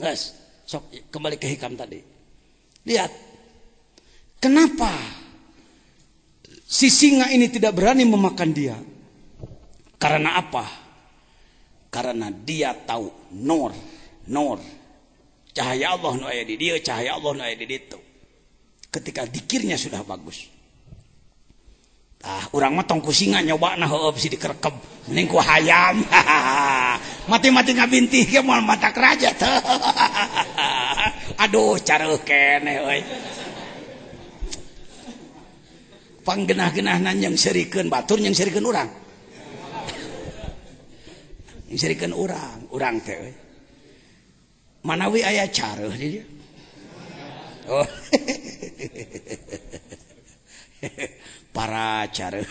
Guys, sok kembali ke hikam tadi. Lihat, kenapa si singa ini tidak berani memakan dia? Karena apa? Karena dia tahu nur, cahaya Allah nu aya di dia, cahaya Allah nu aya di ditu. Ketika dikirnya sudah bagus. Urang mah tong ku singa nyobana heueup si dikerekep mending ku hayam. Mati-mati ngabintih ge moal matak raja teh. Aduh careuh keneh euy. Panggenah-genahna yang serikeun batur yang serikeun urang. Yang serikeun urang teh euy. Manawi aya careuh di dieu. Oh. Para careuh.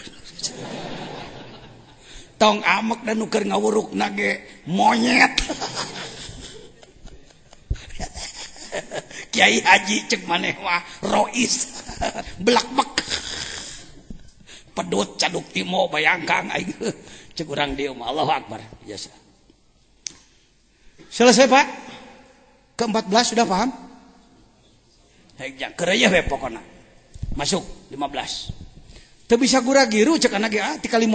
Tong amek dan nuker ngawuruk nage monyet. Kiai Haji cek maneh mah rois belak-bek pedut caduk timo bayangkang aing cek urang dieu mah Allahu Akbar biasa. Selesai Pak? Ke-14 sudah paham? Hejang keureuh we pokona. Masuk 15. Teu bisa gura-giru cek anak ge tika 50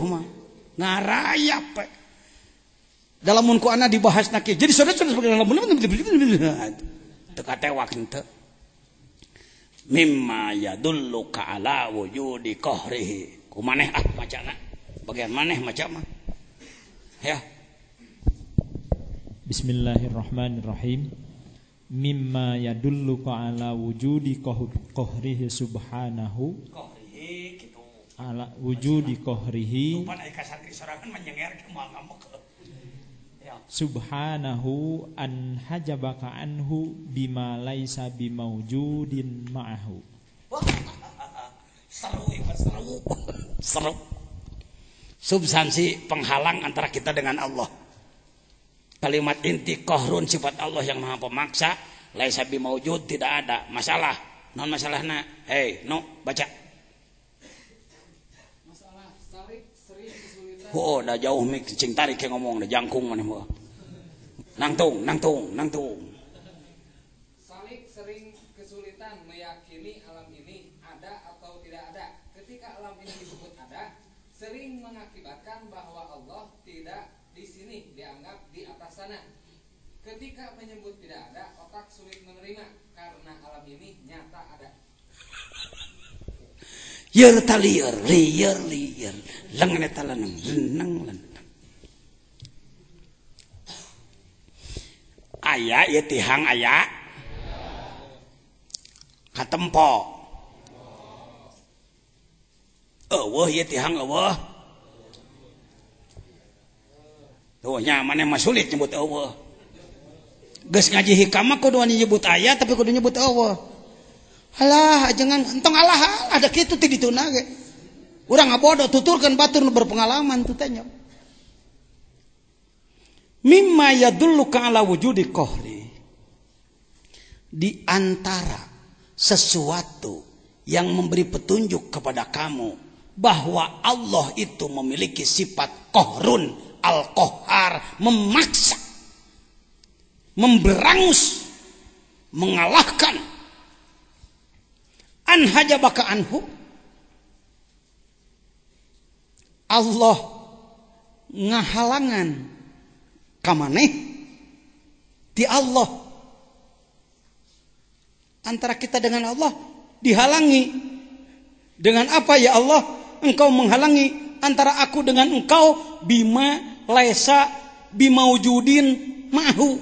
mah. Ngarayap. Dalam mun ku ana dibahas na kieu. Jadi saudara-saudara sebagai dalam teu katewak henteu. Mimma yadulluka ala wujudi qahrihi. Kumaneh macana. Bagian maneh maca mah. Ya. Bismillahirrahmanirrahim. Mimma yadulluka ala wujudi qahrihi subhanahu ala wujudi qahrihi subhanahu an hajabaka anhu bima laisa bimaujudin ma'ahu. Seru. Substansi penghalang antara kita dengan Allah. Kalimat inti qahrun sifat Allah yang maha pemaksa, laisa bimaujud tidak ada masalah. Non masalahna, baca. Masalah sarik sering kesulitan. Oh, dah jauh mik cing tarik yang ngomong dah jangkung maneh mah. Nangtung. Salik sering kesulitan meyakini alam ini ada atau tidak ada. Ketika alam ini disebut ada, sering mengakibatkan bahwa Allah tidak di sini dianggap di atas sana. Ketika menyebut tidak ada, otak sulit menerima karena alam ini nyata ada. Yer talier, lier, lengan talanang, lenang. Aya ieu tihang aya. Katempo. Eueuh ieu tihang eueuh. Tuh nya maneh mah sulit nyebut eueuh. Geus ngaji hikam mah kudu nyebut aya tapi kudu nyebut eueuh. Halah jangan entong alah ada kitu ti dituna ge. Urang ngabodo tuturkeun batur nu berpengalaman tu tanya. Mimma yadulluka ala wujudi qahri. Di antara sesuatu yang memberi petunjuk kepada kamu bahwa Allah itu memiliki sifat qahrun, al-qahhar, memaksa, memberangus, mengalahkan. An hajabaka anhu, Allah ngahalangan kamaneh di Allah. Antara kita dengan Allah dihalangi. Dengan apa ya Allah? Engkau menghalangi antara aku dengan engkau bima laisa bimaujudin ma'hu.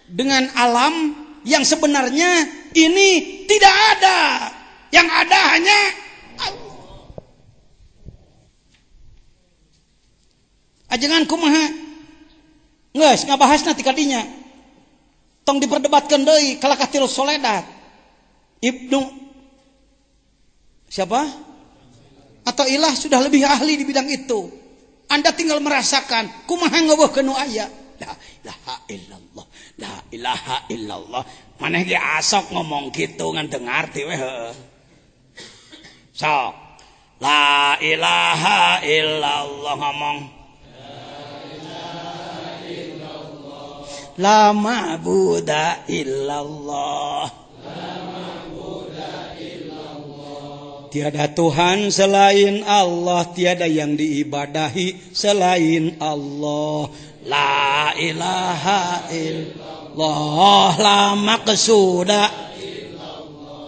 Dengan alam yang sebenarnya ini tidak ada. Yang ada hanya Allah. Ajengan kumaha? Geus ngabahasna ti kadinya. Tong diperdebatkeun deui kalakatil Soledad. Ibnu siapa? Atau ilah sudah lebih ahli di bidang itu. Anda tinggal merasakan kumaha ngeuweuhkeun nu aya. La ilaha illallah. La ilaha illallah. Maneh ge asok ngomong kitu ngan teu ngarti we heuh. Sok. La ilaha illallah ngomong. La ma'buda illallah. Tiada Tuhan selain Allah, tiada yang diibadahi selain Allah. La ilaha illallah, la maqsuda.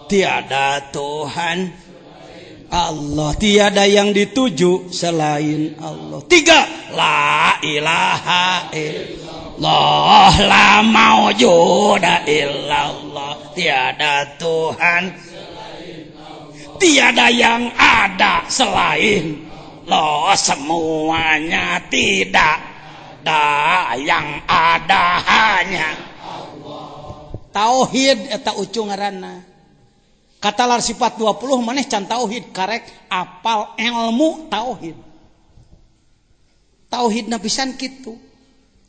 Tiada Tuhan Allah, tiada yang dituju selain Allah. 3, la ilaha illallah, la maujuda illallah. Tiada Tuhan, tiada yang ada selain Allah. Semuanya tidak ada, yang ada hanya Allah. Tauhid eta ucung ngaranna. Kata lar sifat 20 maneh can tauhid karek apal ilmu tauhid. Tauhidna pisan kitu.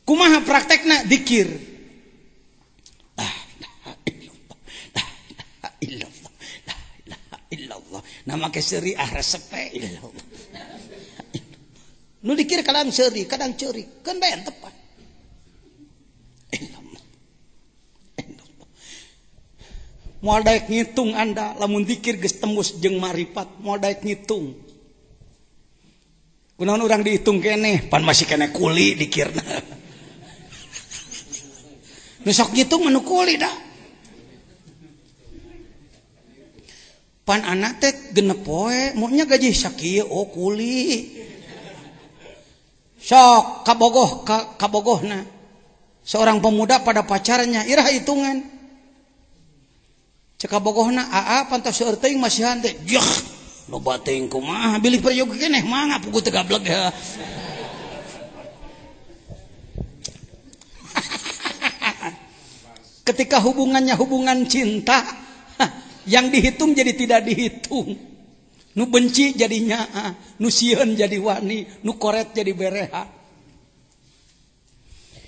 Kumaha praktekna? Dzikir. La ilaha illallah, la ilaha illallah. Nama keseri resepe illallah. Nu dikir kadang seuri, kadang ceuri, kan bae tepat. Moal daek ngitung Anda lamun zikir geus tembus jeung marifat, moal daek ngitung. Kunaon urang dihitung keneh, pan masih keneh kuli dikirna. Nu sok ngitung mah nu kuli da. Pan anak teh genep poe, monya gaji sakieu oh kuli. Sok kabogohna. Seorang pemuda pada pacarnya, irah hitungan. Cek kabogohna aa pantos seueur teuing masihan teh. Yah, loba teuing kumaha bilih peryoga keneh mangga pugu teu gableg ya. Ketika hubungannya hubungan cinta, yang dihitung jadi tidak dihitung. Nu benci jadi nyaa, nu sieun jadi wani, nu koret jadi bereha.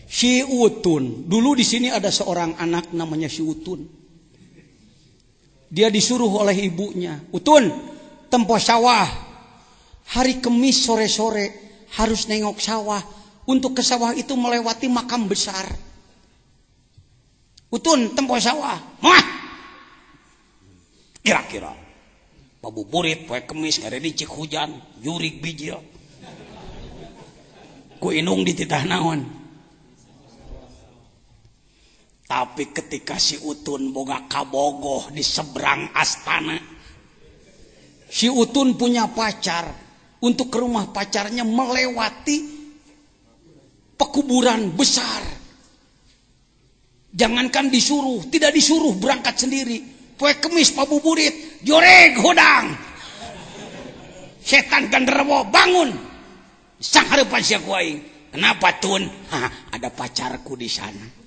Si Utun, dulu di sini ada seorang anak namanya si Utun. Dia disuruh oleh ibunya, Utun, tempo sawah. Hari Kemis sore-sore harus nengok sawah. Untuk ke sawah itu melewati makam besar. Utun, tempo sawah. Mah. Kira-kira pabuburit poe Kemis ngaredi cik hujan, jurig bijil. Ku inung di titah naon. Tapi ketika si Utun boga kabogoh di seberang astana, si Utun punya pacar. Untuk ke rumah pacarnya melewati pekuburan besar. Jangankan disuruh, tidak disuruh berangkat sendiri. Poe Kemis pabuburit, joreg hodang. Setan genderewo bangun. Sang hareupan sia ku aing. Kenapa Tun? Ada pacarku di sana.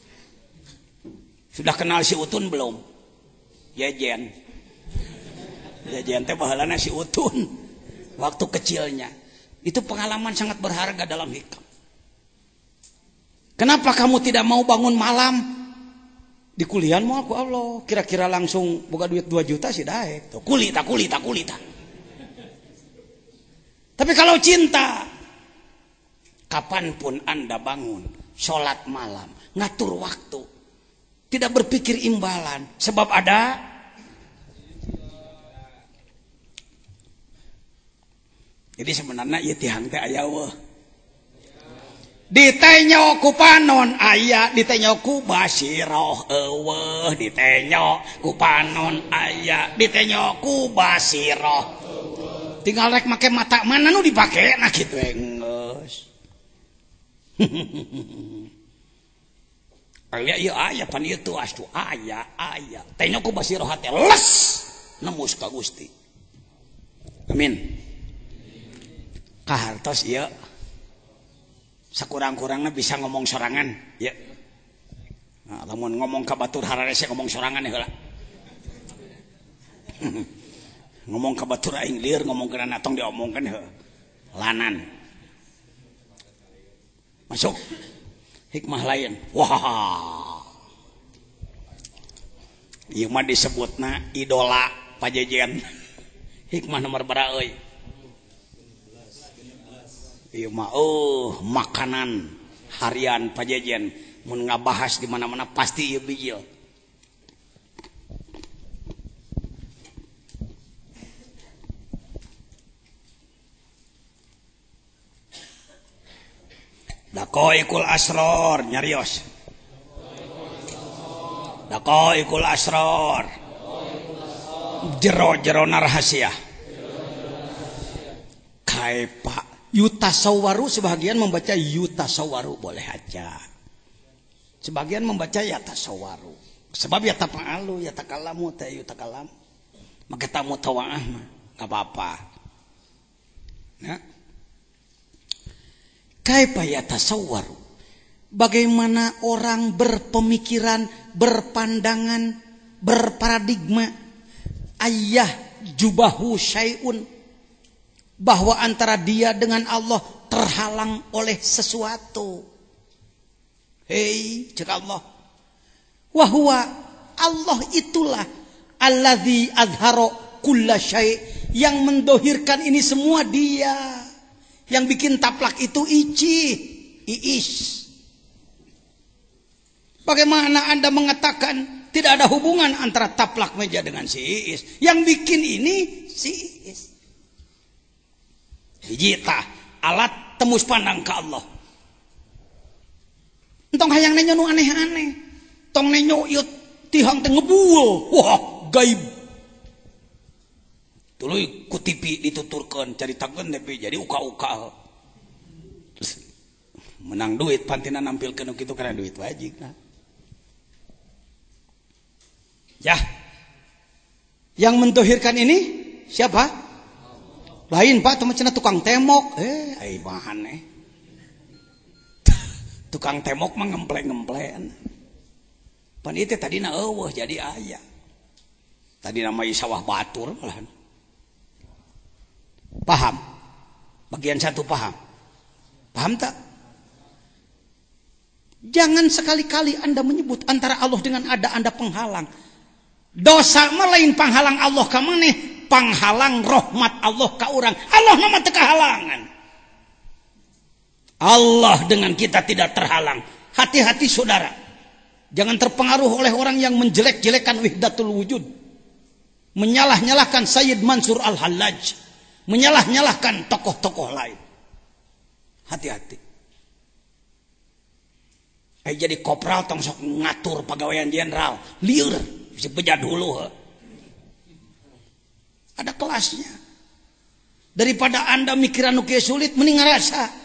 Sudah kenal si Utun belum? Jejen. Jejen teh baheulana si Utun. Waktu kecilnya. Itu pengalaman sangat berharga dalam hidup. Kenapa kamu tidak mau bangun malam? Di kuliah mau aku Allah. Kira-kira langsung buka duit 2 juta sih daek. Kulita. Tapi kalau cinta, kapanpun Anda bangun, sholat malam, ngatur waktu. Tidak berpikir imbalan. Sebab ada jadi sebenarnya ieu tihang teh aya weuh. Ditenyo ku panon aya, ditenyo ku basiroh eueuh, ditenyo ku panon aya, ditenyo ku basiroh. Tinggal rek make mata mana nu dipake nah kitu geus. Aya ieu aya pan ieu teu astu aya. Tenyo ku basiroh teh les nemus ka Gusti. Amin. Kahartos ieu sakurang-kurangna bisa ngomong sorangan, ya. Nah, lamun ngomong ka batur hararese ngomong sorangan heula. Ngomong ka batur aing lieur ngomong kana tong diomongkeun heuh. Lanan. Masuk. Hikmah lain. Wah. Ieu mah disebutna idola pajejen. Hikmah nomor berapa euy? Ieu mah makanan harian pajejen. mun ngabahas di mana-mana pasti ieu bijil. Daqaiqul asrar nyarios. Daqaiqul asrar. Jero-jero rahasia. Kaifa yutasawwaru, sebagian membaca yutasawwaru, boleh aja. Sebagian membaca yatasawwaru. Sebab yatafa'alu, yatakalamu, yutakalam. Maka tamu tawaah mah enggak apa-apa. Nah. Kaifa yatasawwaru, bagaimana orang berpemikiran, berpandangan, berparadigma ayah jubahu syai'un, bahwa antara dia dengan Allah terhalang oleh sesuatu. Hei, cek Allah, wahwa Allah itulah alladzi azharo kulla syai', yang mendohirkan ini semua dia. Yang bikin taplak itu Iis. Bagaimana Anda mengatakan tidak ada hubungan antara taplak meja dengan si Iis? Yang bikin ini si Iis. Hijita alat tembus pandang ke Allah. Entong hayang nenyo nu aneh-aneh. Tong nenyo ieu tihang teh ngebul. Wah, gaib. Tuluy ku TV dituturkeun caritakeun tapi jadi uka-uka. Terus menang duit pantina nampilkeun kitu karena duit wajib nah. Ya. Yang mendohirkan ini siapa? Lain Pak, teman cenah tukang temok. Ai bahan tukang temok mah ngemple-ngemplean. Pan ieu teh tadina eueuh jadi aya. Tadi nama sawah batur malahan. Paham? Bagian satu paham? Paham tak? Jangan sekali-kali Anda menyebut antara Allah dengan ada Anda penghalang. Dosa mah lain penghalang Allah ka maneh, penghalang rahmat Allah ka urang. Allah nama teu kahalangan. Allah dengan kita tidak terhalang. Hati-hati saudara. Jangan terpengaruh oleh orang yang menjelek-jelekan wahdatul wujud. Menyalah-nyalahkan Sayyid Mansur Al-Hallaj. Menyalah-nyalahkan tokoh-tokoh lain. Hati-hati. Jadi kopral tong sok ngatur pegawaian jenderal. Liur, bisa bejat dulu. Ada kelasnya. Daripada Anda mikiran nu sulit, mending ngarasa.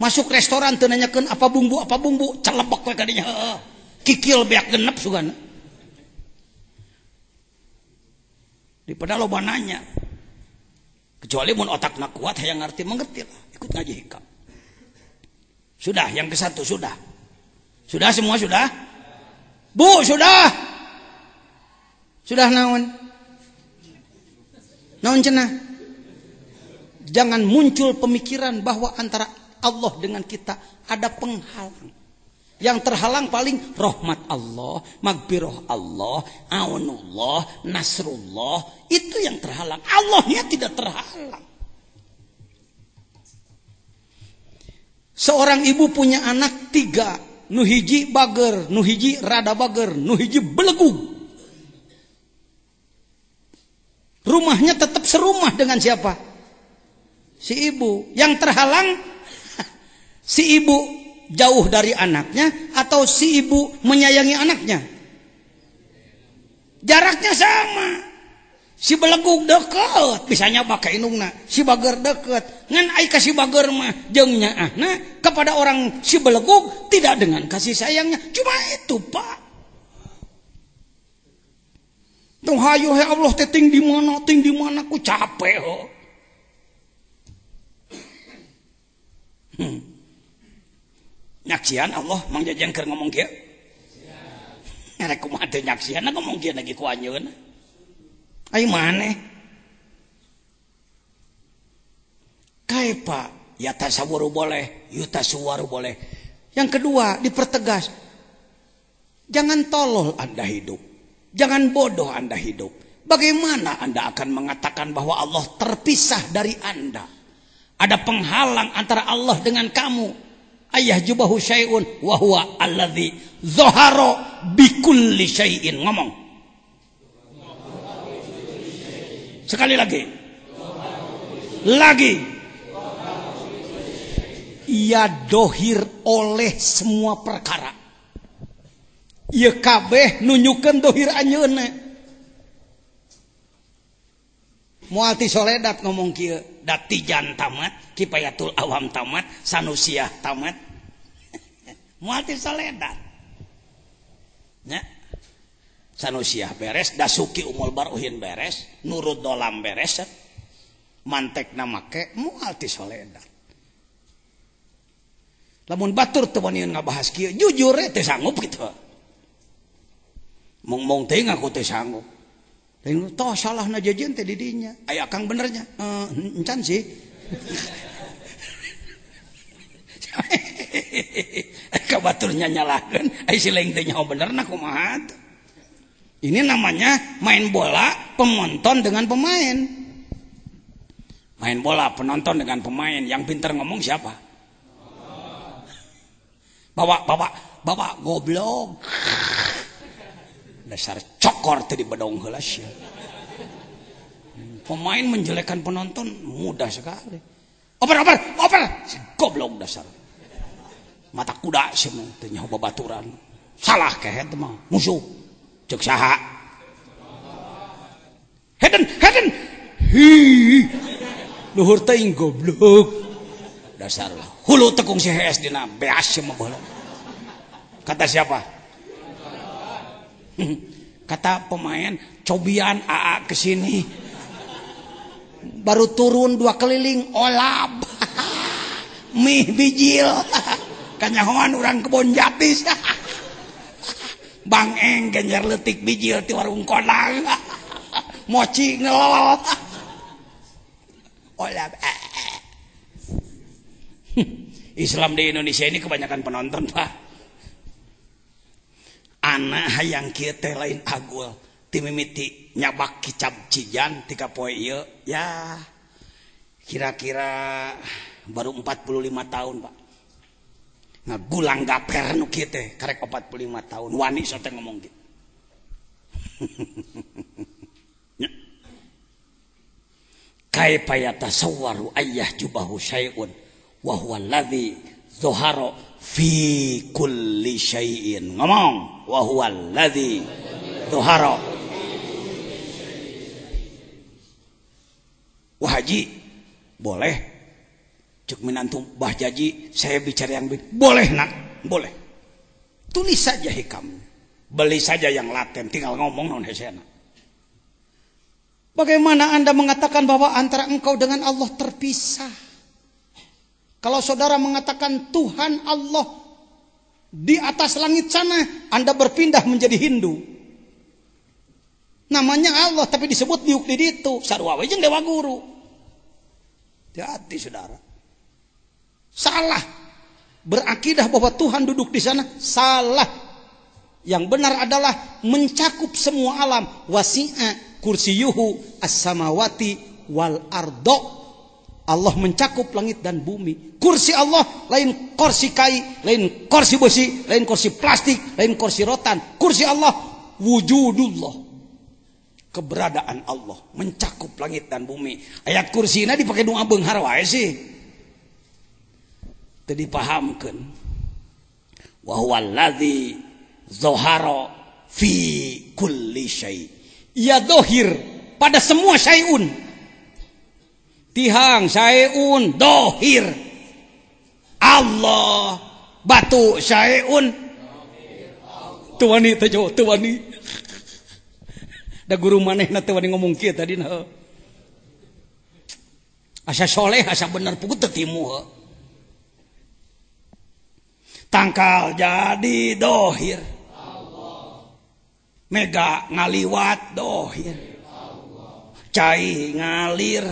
Masuk restoran teu nanyakeun apa bumbu, celebek we ka dinya. Kikil beak genep sugana. Daripada loba nanya. Kecuali mun otakna kuat hayang ngarti mengerti lah, ikut ngaji hikam. Sudah, yang ke satu sudah. Sudah semua sudah? Bu, sudah. Sudah naon? Naon cenah? Jangan muncul pemikiran bahwa antara Allah dengan kita ada penghalang. Yang terhalang paling rahmat Allah, magfirah Allah, aunullah, nasrullah. Itu yang terhalang. Allahnya tidak terhalang. Seorang ibu punya anak 3. Nuhiji bager, nuhiji rada bager, nuhiji belegug. Rumahnya tetap serumah dengan siapa? Si ibu. Yang terhalang si ibu jauh dari anaknya atau si ibu menyayangi anaknya? Jaraknya sama. Si belegug deket, bisanya pakai indungna. Si bager deket, ngan ai ka si bager mah jeung nyaahna kepada orang si belegug tidak dengan kasih sayangnya. Cuma itu, Pak. Tuh hayo he Allah teh ting di mana ku capek ho. Nyaksian Allah mang jajang keur ngomong kieu. Ngarek kumaha teh nyaksian ngomong kieu lagi ku anjeun. Ai maneh. Kaifa yatasawwaru boleh, yutasawwaru boleh. Yang kedua dipertegas. Jangan tolol Anda hidup. Jangan bodoh Anda hidup. Bagaimana Anda akan mengatakan bahwa Allah terpisah dari Anda? Ada penghalang antara Allah dengan kamu. ayah jubahu syai'un wa huwa alladzi zahara bikulli syai'in. Ngomong sekali lagi. Ia dohir oleh semua perkara. Ia kabeh nunjukkan dohir anjeunna. Mualti soledat ngomong kieu, datijan tamat, kifayatul awam tamat, sanusiah tamat. Mualti soledat. Nya. Sanusiah beres, dasuki umul baruhin beres, nurut dolam beres, mantek namake mualti soledat. Lamun batur teu waniun ngabahas kieu, jujur teu sanggup kitu. Mung teh ngaku teu sanggup. Lain toh salahna jajan teh di dinya. Aya kang benernya. Encan sih. Ka baturnya nyalahkeun, ai si lain teh nyaho benerna kumaha. Ini namanya main bola penonton dengan pemain. Main bola penonton dengan pemain. Yang pintar ngomong siapa? Bawa goblok. Dasar cokor tadi bedong heula sia. Pemain menjelekkan penonton mudah sekali. Oper. Goblok dasar. Mata kuda sih teh nyaho babaturan. Salah kehe teh mah musuh. Cek saha? Heden. Hi. Luhur teuing goblok. Dasar hulu tekung si HS dina beas mah bola. Kata siapa? Kata pemain, cobian AA kesini. Baru turun 2 keliling olab. Mih bijil. Kanyahoan urang kebon jatis. Bang Eng genjer letik bijil ti warung Kodang. Moci ngelol. Olab. Islam di Indonesia ini kebanyakan penonton, Pak. Anak hayang kieu teh lain agul. Ti mimiti nyabak kicap cijan tika poe ieu ya kira-kira baru 45 tahun, Pak. Ngagulang gaper nu kieu teh karek 45 tahun. Wani so teh ngomong kitu. Kaifa yatasawwaru ayyah jubahu syai'un wa huwa alladzi dhahara fi kulli syai'in. Ngomong wa huwa alladzi dhahara. Wah haji boleh cek minantum bah jaji saya bicara yang boleh nak boleh tulis saja hikam beli saja yang laten tinggal ngomong non hesena. Bagaimana Anda mengatakan bahwa antara engkau dengan Allah terpisah? Kalau saudara mengatakan Tuhan Allah di atas langit sana, Anda berpindah menjadi Hindu. Namanya Allah tapi disebut diuk di ditu. Sarua we jeung dewa guru. Hati-hati saudara. Salah. Berakidah bahwa Tuhan duduk di sana salah. Yang benar adalah mencakup semua alam. Wasi'a kursiyuhu as-samawati wal ardo. Allah mencakup langit dan bumi. Kursi Allah lain kursi kai, lain kursi besi, lain kursi plastik, lain kursi rotan. Kursi Allah wujudullah. Keberadaan Allah mencakup langit dan bumi. Ayat kursi ini dipakai doa beunghar wae sih. Teu dipahamkeun. Wa huwal ladzi zahara fi kulli syai'. Ia dohir pada semua syai'un. Tihang syai'un dohir. Allah batu syai'un. Tuwani tejo tuwani. Da guru manehna teu wani ngomong kieu tadi na. Asa soleh asa bener puguh teu timu. Tangkal jadi dohir. Mega ngaliwat dohir. Cai ngalir.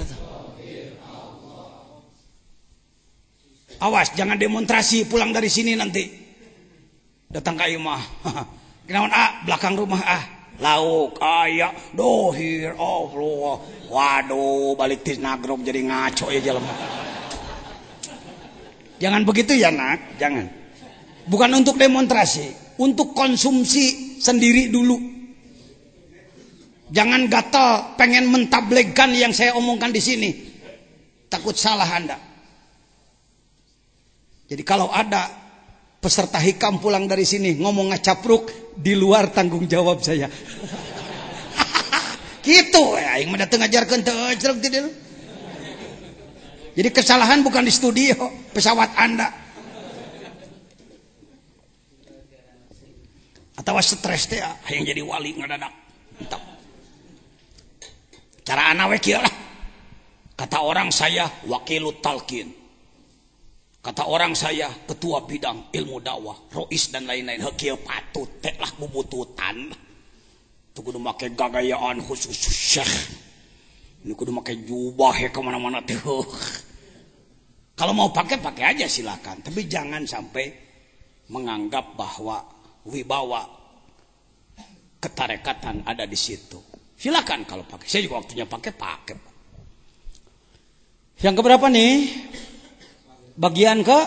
Awas jangan demonstrasi pulang dari sini nanti. Datang ke imah. Kenaon belakang rumah lauk aya dohir Allah. Waduh balik tis nagrog jadi ngaco ya jelema. Jangan begitu ya nak, jangan. Bukan untuk demonstrasi, untuk konsumsi sendiri dulu. Jangan gatal pengen mentablegkan yang saya omongkan di sini. Takut salah Anda. Jadi kalau ada peserta hikam pulang dari sini ngomong ngacapruk, di luar tanggung jawab saya. Gitu ya, yang mendatang ngajarkan teu tidak. Jadi kesalahan bukan di studio, pesawat Anda. Atau stres teh yang jadi wali ngadadak. Entah. Cara anak we kieu lah. Kata orang saya wakilut talqin. Kata orang saya ketua bidang ilmu dakwah, rois dan lain-lain. Kieu patut teh lah bubututan. Tuh kudu make gagayaan khusus syekh. Ini kudu make jubah ya kemana-mana tuh. Kalau mau pakai aja silakan. Tapi jangan sampai menganggap bahwa wibawa ketarekatan ada di situ. Silakan kalau pakai. Saya juga waktunya pakai. Yang keberapa nih? Bagian ke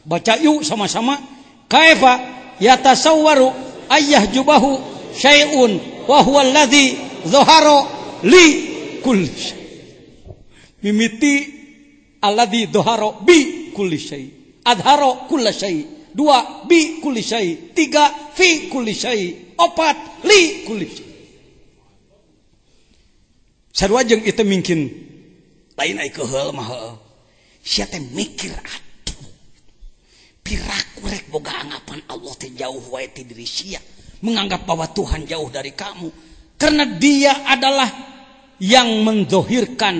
baca yuk sama-sama. Kaifa yatasawwaru ayyah jubahu syai'un wa huwa alladhi dhahara li kulli syai'. Mimiti alladhi dhahara bi kulli syai'. Adhara kulli syai'. 2 bi kulli syai'. 3 fi kulli syai'. 4 li kulli syai'. Sarua jeung itu mungkin lain ai keheul mah. Sia teh mikir atuh. Piraku rek boga anggapan Allah teh jauh wae ti diri sia. Menganggap bahwa Tuhan jauh dari kamu. Karena dia adalah yang menzohirkan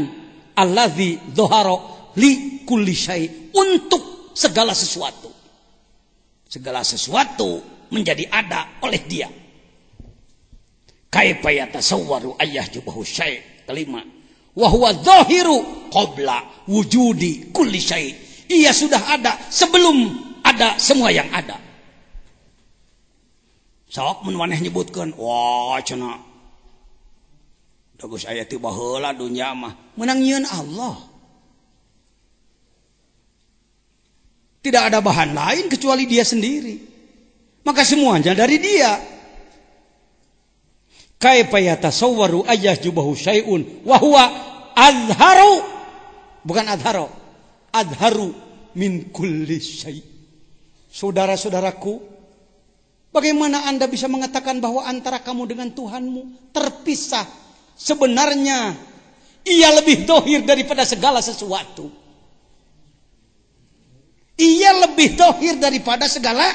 allazi dzahara li kulli syai' untuk segala sesuatu. Segala sesuatu menjadi ada oleh dia. Kaifa yatasawwaru ayyah jubahu syai'. Kelima, wa huwa dzahiru qabla wujudi kulli syai'. Ia sudah ada sebelum ada semua yang ada. Sok mun maneh nyebutkeun, wah cenah. Da geus aya ti baheula dunya mah meunang nyieun Allah. Tidak ada bahan lain kecuali dia sendiri. Maka semuanya dari dia. Kaifa yatasawwaru ayyahjubahu syai'un wa huwa azharu, bukan adharu, azharu min kulli syai'. Saudara-saudaraku, bagaimana Anda bisa mengatakan bahwa antara kamu dengan Tuhanmu terpisah? Sebenarnya ia lebih dohir daripada segala sesuatu. Ia lebih dohir daripada segala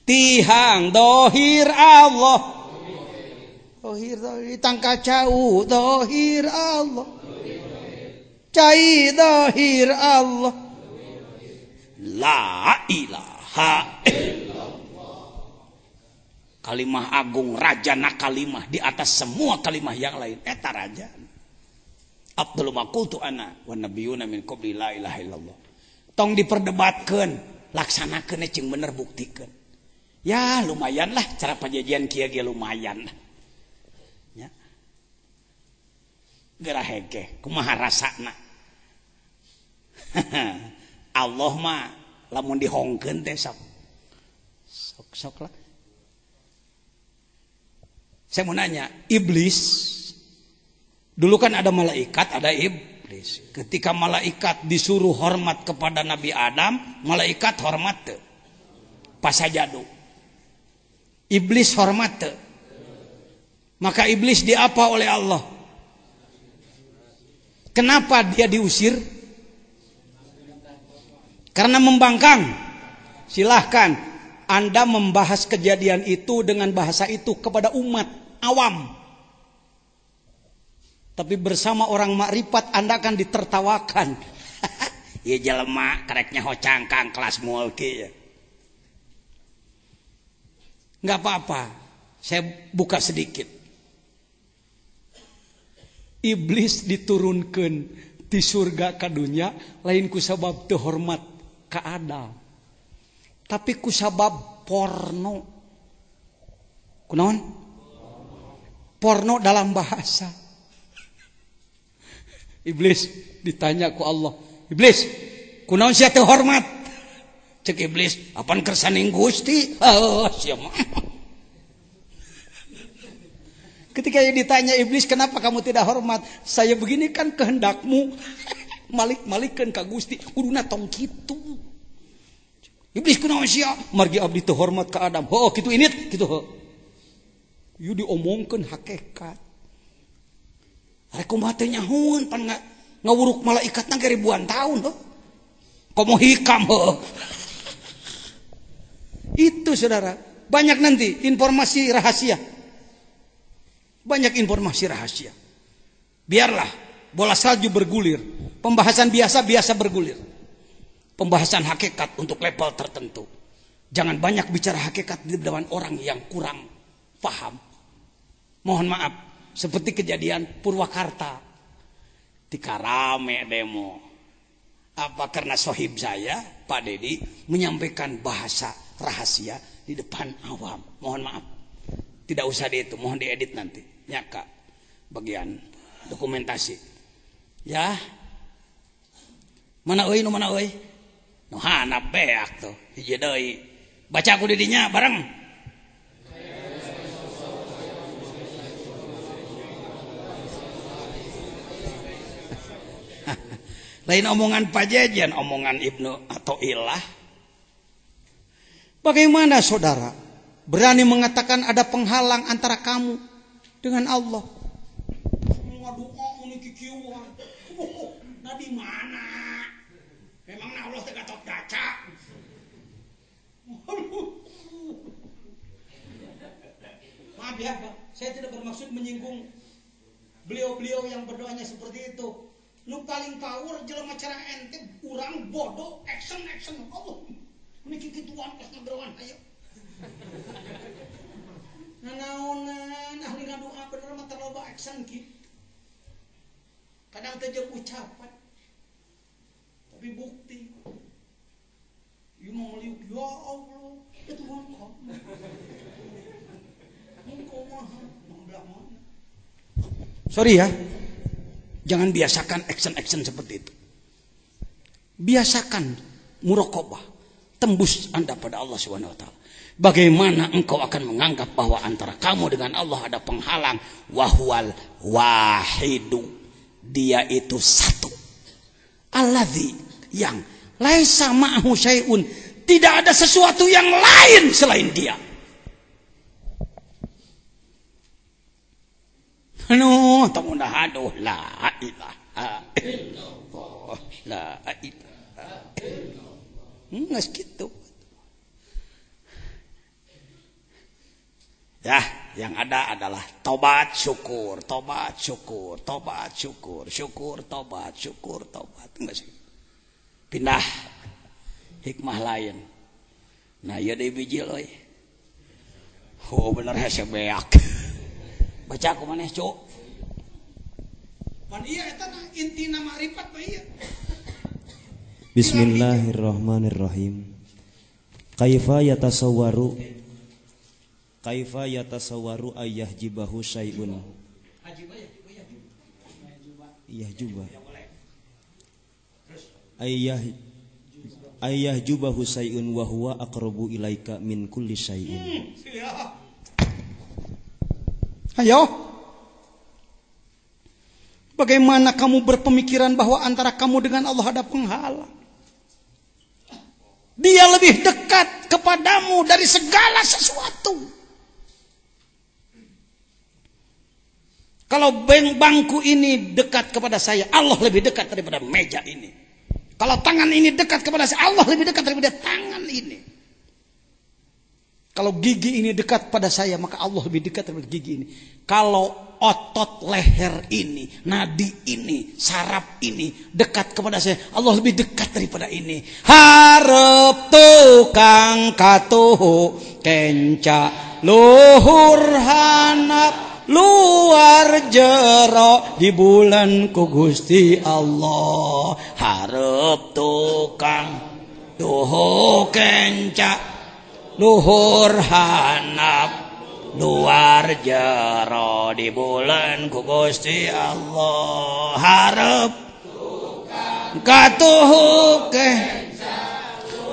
tihang dohir Allah. Dohir tangka cau dohir Allah. Cai dohir Allah. La ilaha illallah. Kalimah agung rajana kalimah di atas semua kalimah yang lain. Eta raja. Abdul maqultu ana wa nabiyuna min qabli la ilaha illallah. Tong diperdebatkeun, laksanakeun cing bener buktikeun. Ya lumayan lah cara pajajian kieu ge lumayan lah. Ya. Gerah hege kumaha rasana. Allah mah lamun dihongkeun teh sok lah. Saya mau nanya, iblis dulu kan ada malaikat, ada iblis. Ketika malaikat disuruh hormat kepada Nabi Adam, malaikat hormat teu? Pas sajadu. Iblis hormat teu? Maka iblis diapa oleh Allah? Kenapa dia diusir? Karena membangkang. Silahkan Anda membahas kejadian itu dengan bahasa itu kepada umat awam. Tapi bersama orang makrifat Anda akan ditertawakan. Ya jelema kareknya hocangkang kelas mulki ya. Enggak apa-apa. Saya buka sedikit. Iblis diturunkan di surga ka dunya lain ku sabab teu hormat ka Adam. Tapi ku sabab porno. Kunaon? Porno dalam bahasa. Iblis ditanya ku Allah, Iblis, kunaon sia teu hormat? Cek iblis, apan kersaning Gusti? Sia mah. Ketika ditanya iblis, kenapa kamu tidak hormat? Saya begini kan kehendakmu. Malik-malikkeun ka Gusti, kuduna tong kitu. Iblis kunaon sia? Margi abdi teu hormat ka Adam. Heuh kitu init, kitu heuh. Ieu diomongkeun hakikat. Are kumaha teh nyahoun pan ngawuruk malaikatna ge ribuan tahun heuh. Komo hikam heuh. Itu saudara, banyak nanti informasi rahasia. Banyak informasi rahasia. Biarlah bola salju bergulir. Pembahasan biasa bergulir. Pembahasan hakikat untuk level tertentu. Jangan banyak bicara hakikat di depan orang yang kurang paham. Mohon maaf, seperti kejadian Purwakarta. Tika rame demo. Apa karena sohib saya, Pak Dedi, menyampaikan bahasa rahasia di depan awam. Mohon maaf. Tidak usah itu, mohon diedit nanti. Nyaka bagian dokumentasi. Ya. Mana euy nu mana euy? Nu handap beak tuh. Hiji deui. Baca ku di dinya bareng. Lain omongan Pajajan, omongan Ibnu Athaillah. Bagaimana saudara berani mengatakan ada penghalang antara kamu dengan Allah? Doa ini kikieuan. Nah di mana? Memangna Allah teh gatot kaca? Maaf ya, Pak. Saya tidak bermaksud menyinggung beliau-beliau yang berdoanya seperti itu. Nu paling power jelema cara ente urang bodoh action Allah. Niki kituan geus ngaberoan aya. Nanaonan ahli ngadoa bener mah terloba action kitu. Kadang teh jeung ucapan. Tapi bukti. Ieu mah meliuk ya Allah, ya Tuhan kamu. Engkau maha membelah mana. Sorry ya. Jangan biasakan action seperti itu. Biasakan muraqabah, tembus Anda pada Allah Subhanahu wa taala. Bagaimana engkau akan menganggap bahwa antara kamu dengan Allah ada penghalang? Wahwal wahidu. Dia itu satu. Alladzi yang laisa ma'hu syai'un. Tidak ada sesuatu yang lain selain dia. Tamudah aduh la ilaha illallah la ilaha illallah. Nggak gitu. Ya, yang ada adalah tobat syukur, tobat syukur, tobat syukur, syukur tobat, syukur tobat. Enggak sih. Pindah hikmah lain. Nah, ieu deui bijil euy. Oh bener hese beak. Baca aku maneh, Cuk. Man ieu eta intina makrifat mah ieu. Bismillahirrahmanirrahim. Kaifa yatasawwaru ayyahjibahu syai'un. Yahjubah. Ayyahjubahu syai'un wa huwa aqrabu ilaika min kulli syai'in. Ayo. Bagaimana kamu berpemikiran bahwa antara kamu dengan Allah ada penghalang? Dia lebih dekat kepadamu dari segala sesuatu. Kalau bangku ini dekat kepada saya, Allah lebih dekat daripada meja ini. Kalau tangan ini dekat kepada saya, Allah lebih dekat daripada tangan ini. Kalau gigi ini dekat pada saya, maka Allah lebih dekat daripada gigi ini. Kalau otot leher ini, nadi ini, saraf ini dekat kepada saya, Allah lebih dekat daripada ini. Harap tukang katuhu kenca luhur hanap luar jero di bulan ku Gusti Allah. Harap tukang tuhu kenca luhur hanap luar jero di bulan ku Gusti Allah. Harap tukang katuhu ke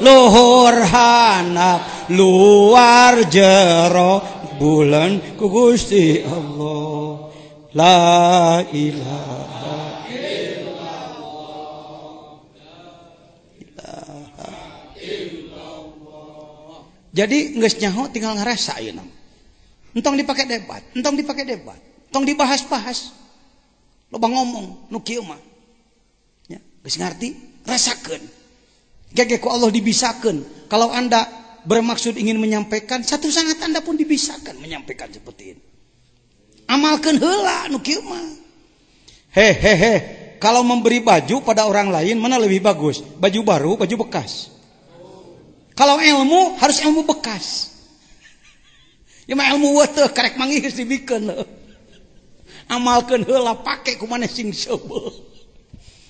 luhur hanap luar jero bulan ku Gusti Allah la ilaha illallah. Jadi geus nyaho tinggal ngarasa ieu nama. Entong dipakai debat, entong dibahas-bahas. Loba ngomong nu kieu mah. Ya, geus ngarti, rasakeun. Gege ku Allah dibisakeun. Kalau Anda bermaksud ingin menyampaikan, satu saat Anda pun dibisakan menyampaikan seperti ini. Amalkeun heula nu kieu mah. Hehehe, kalau memberi baju pada orang lain mana lebih bagus? Baju baru, baju bekas. Kalau ilmu harus ilmu bekas. Ya mah ilmu weuh teh karek manggih geus dibikeun. Amalkeun heula pake ku maneh sing seubeuh.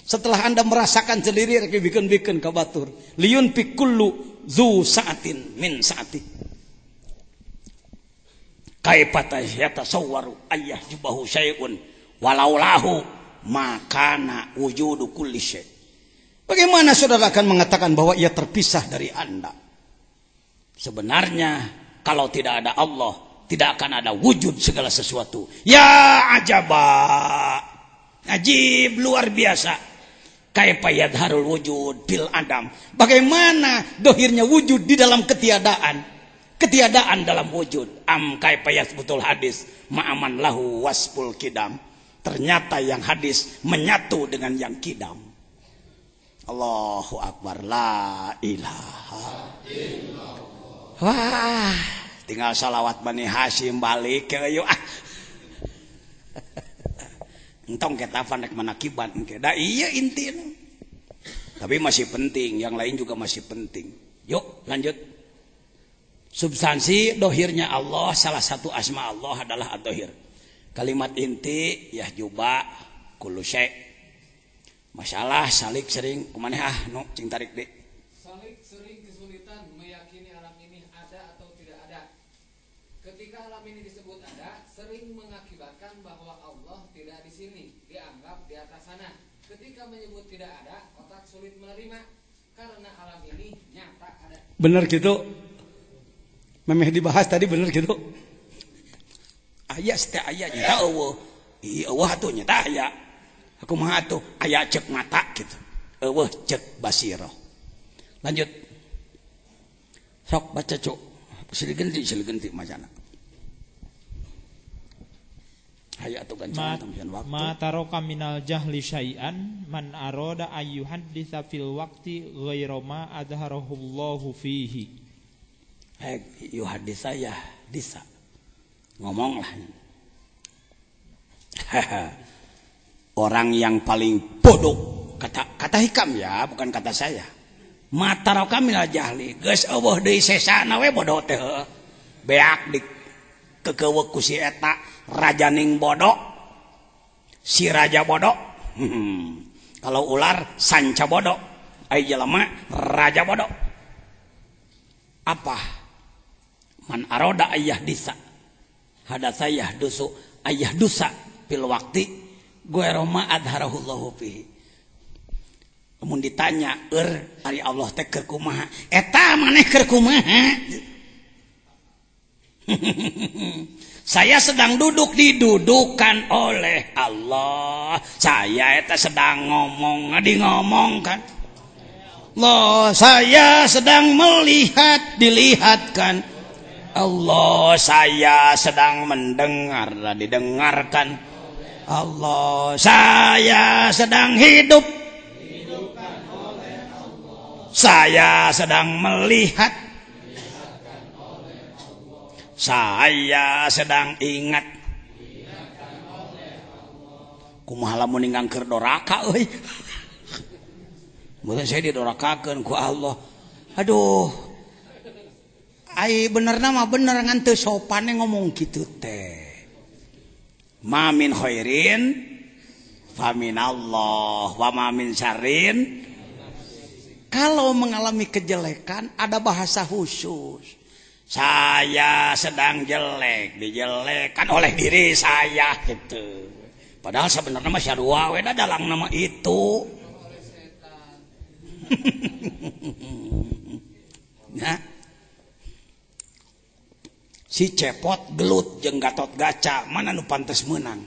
Setelah Anda merasakan sendiri rek bikin-bikin ka batur. Liyun pikullu zu saatin min saati. Kaifata yatasawwaru ayyah jubahu syai'un walau lahu makana wujudu kulli syai'. Bagaimana saudara akan mengatakan bahwa ia terpisah dari Anda? Sebenarnya kalau tidak ada Allah, tidak akan ada wujud segala sesuatu. Ya ajaba. Ajib, luar biasa. Kaifa yadharul wujud bil adam. Bagaimana dohirnya wujud di dalam ketiadaan. Ketiadaan dalam wujud. Am kaifa yathbutul hadis ma'aman lahu wasful kidam. Ternyata yang hadis menyatu dengan yang kidam. Allahu akbar, la ilaha illallah. Wah, tinggal salawat Bani Hashim balik ke yuk. Entong kita panek manakiban engke. Da iya intina. Tapi masih penting, yang lain juga masih penting. Yuk, lanjut. Substansi dohirnya Allah, salah satu asma Allah adalah ad-dohir. Kalimat inti ya juba kullu syai'. Masalah salik sering kumaneh nu cing tarik deh. Salik sering kesulitan meyakini alam ini ada atau tidak ada. Ketika alam ini disebut ada, sering mengakibatkan bahwa Allah tidak di sini, dianggap di atas sana. Ketika menyebut tidak ada, otak sulit menerima karena alam ini nyata ada. Benar gitu. Memeh dibahas tadi benar gitu. Aya setiap aya nyata eueuh. Ieu eueuh atuh nyata aya. Aku mah atuh aya cek mata gitu. Eueuh cek basiro. Lanjut. Sok baca cuk. Silih genti macana. Aya atuh gancangan tampian waktu. Ma taraka minal jahli syai'an man arada ayyuhadditsa fil waqti ghairu ma adharahu Allahu fihi. Yuhadis saya disa ngomonglah. Orang yang paling bodoh kata hikam ya, bukan kata saya. Mata roka minal jahli geus eueuh deui sesana we bodoh teh. Beak di kekeuweuk ku si eta rajaning bodoh. Si raja bodoh. Kalau ular sanca bodoh. Ai jelema raja bodoh. Apa? Man aroda ayah disa hadatsa yahdusu ayah dusa fil waqti gueroma adharahullahu fihi. Mun ditanya ari Allah teh keur kumaha eta maneh keur kumaha. Saya sedang duduk didudukan oleh Allah. Saya eta sedang ngomong ngomongkan. Allah, saya sedang melihat dilihatkan. Allah, saya sedang mendengar didengarkan. Allah, saya sedang hidup. Saya sedang melihat. Saya sedang ingat. Kumaha lamun ninggang keur doraka euy. Mungkin saya didorakakeun ku Allah. Aduh. Ai benerna mah bener ngan teu sopane ngomong kitu teh. Ma min khairin fa min Allah wa ma min syarrin. Kalau mengalami kejelekan ada bahasa khusus. Saya sedang jelek, dijelekan oleh diri saya gitu. Padahal sebenarnya mah syarua we dalam nama itu. Ya. Si Cepot gelut jeung Gatotkaca mana nu pantes menang?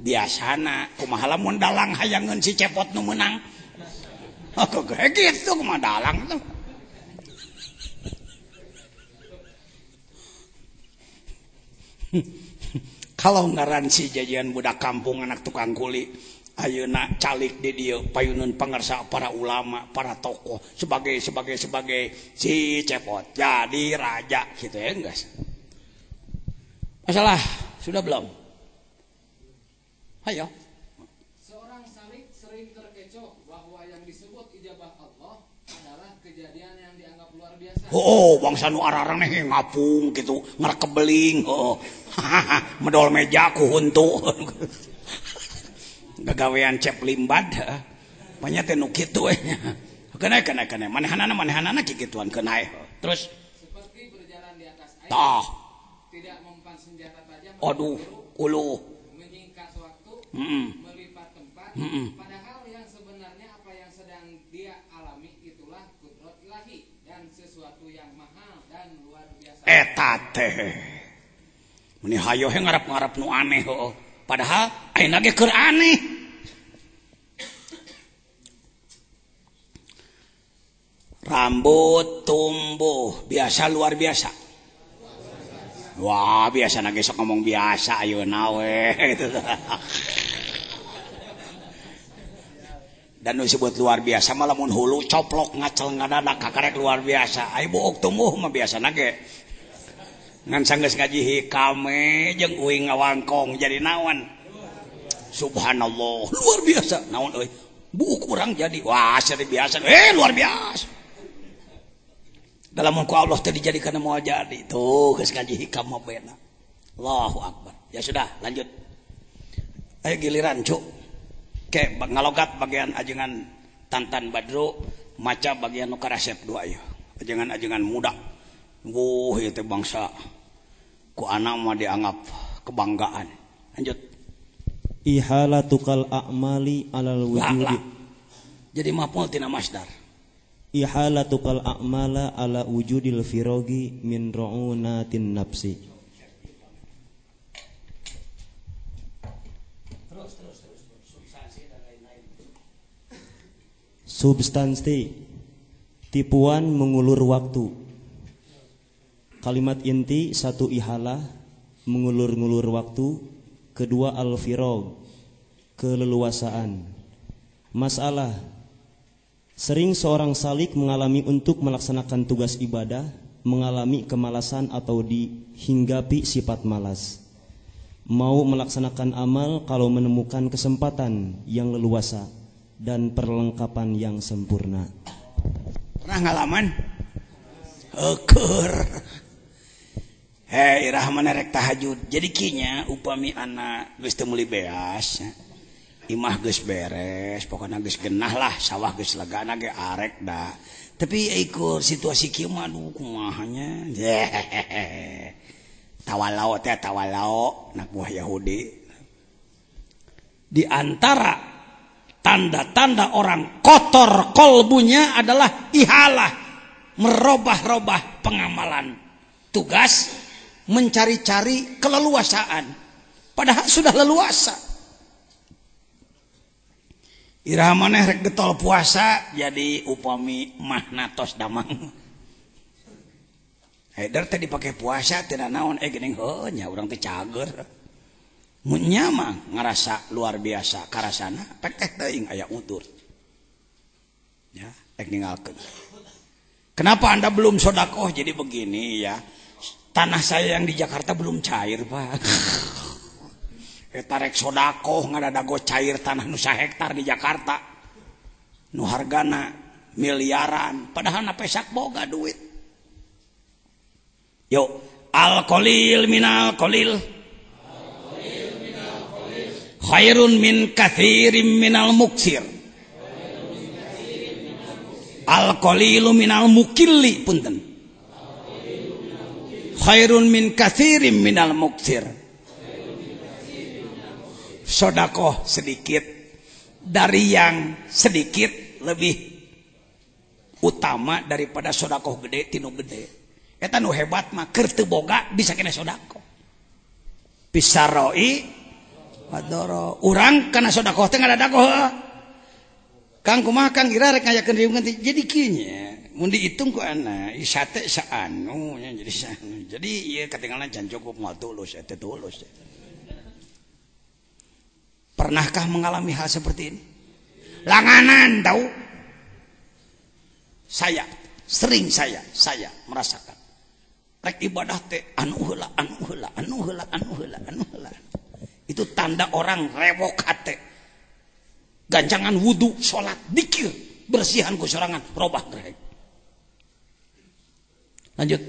Biasana kumaha lamun dalang hayangeun si Cepot nu menang? Oh kok gitu kumaha dalang tuh. Kalau ngaran si jajian budak kampung anak tukang kuli ayeuna calik di dieu payuneun pangarsa para ulama, para tokoh sebagai si Cepot jadi raja gitu ya guys. Masalah sudah belum? Ayo. Seorang salik sering terkecoh bahwa yang disebut ijabah Allah adalah kejadian yang dianggap luar biasa. Oh, bangsa nu ararang nih ngapung gitu, ngerekebeling, medol meja ku huntu. Gagawean cep limbad, banyak teh nu kitu we nya. Kenai, manehanana kikituan kenai. Terus seperti berjalan di atas air. Tah. Tidak mempan senjata tajam. Aduh, uluh. Menyingkat waktu, melipat tempat. Padahal yang sebenarnya apa yang sedang dia alami itulah kudrat ilahi dan sesuatu yang mahal dan luar biasa. Eta teh. Meni hayo he ngarap-ngarap nu aneh heuh. Padahal ayeuna ge keur aneh. Rambut tumbuh biasa luar biasa. Wah, biasa ge sok ngomong biasa ayeuna we gitu. Dan nu disebut luar biasa mah lamun hulu coplok ngacel ngadadak kakarek luar biasa. Ai boog tumbuh mah biasana ge. Ngan sanggeus ngaji hikame jeung uing ngawangkong jadi naon? Subhanallah, luar biasa. Naon euy? Buuk urang jadi. Wah, seri biasa. Luar biasa. Dalam muka Allah tadi dijadikan mau jadi. Tuh, geus ngaji hikam mah beuna. Allahu Akbar. Ya sudah, lanjut. Ayo giliran, Cuk. Oke, ngalogat bagian ajengan Tantan Badru, maca bagian nu karasep dua ya. Ajengan-ajengan muda. Wuh, itu bangsa ku anak mah dianggap kebanggaan. Lanjut. Ihalatukal a'mali alal wujudi. Jadi maf'ul tina masdar. Ihalatukal a'mala ala wujudil firogi min ru'unatin nafsi. Substansi tipuan mengulur waktu. Kalimat inti satu ihalah mengulur-ngulur waktu, kedua al-firog keleluasaan. Masalah sering seorang salik mengalami untuk melaksanakan tugas ibadah mengalami kemalasan atau dihinggapi sifat malas. Mau melaksanakan amal kalau menemukan kesempatan yang leluasa dan perlengkapan yang sempurna. Pernah ngalaman? Eker. Hei, rahman rek tahajud. Jadi kinya upami anak geus teu meuli beas, imah geus beres, pokokna geus genah lah, sawah geus legana ge arek da. Tapi ikur situasi kieu mah aduh kumaha nya. Tawalau teh tawalau, anak buah Yahudi. Di antara tanda-tanda orang kotor kolbunya adalah ihalah, merubah-rubah pengamalan tugas, mencari-cari keleluasaan padahal sudah leluasa. Iraha maneh rek getol puasa jadi upami mah natos damang. Haidar teh dipake puasa tina naon geuning heuh nya urang teh cager. Mun nya mah ngarasa luar biasa karasana pek teuing aya udur. Ya, rek ningalkeun. Kenapa Anda belum sodakoh? Jadi begini ya, tanah saya yang di Jakarta belum cair Pak. Eta rek sodakoh ngadadago cair tanah nu 1 hektar di Jakarta, nu hargana miliaran, padahal napesak boga duit. Yuk, al-qalil minal qalil khairun min katsirin minal muksir. Al-qalilu minal mukilli punten. Khairun min katsirin minal muksir. Sedekah sedikit dari yang sedikit lebih utama daripada sodakoh gede tinu gede. Eta nu hebat mah keur teu boga bisa kena sodakoh. Pisaroi wadoro. Urang kana sodakoh teh ngadakoh. Kang kumaha Kang ira rek ngayakeun riung ganti. Jadi kieu nya, mun dihitung ku ana isate saanu nya jadi saanu. Jadi ieu katingalna can cukup moal tulus eta tulus. Pernahkah mengalami hal seperti ini? Langanan tahu? Saya merasakan. Rek ibadah teh anu heula. Itu tanda orang rewok hate. Gancangan wudu, sholat, dikir, bersihan ku sorangan, robah gerek. Lanjut.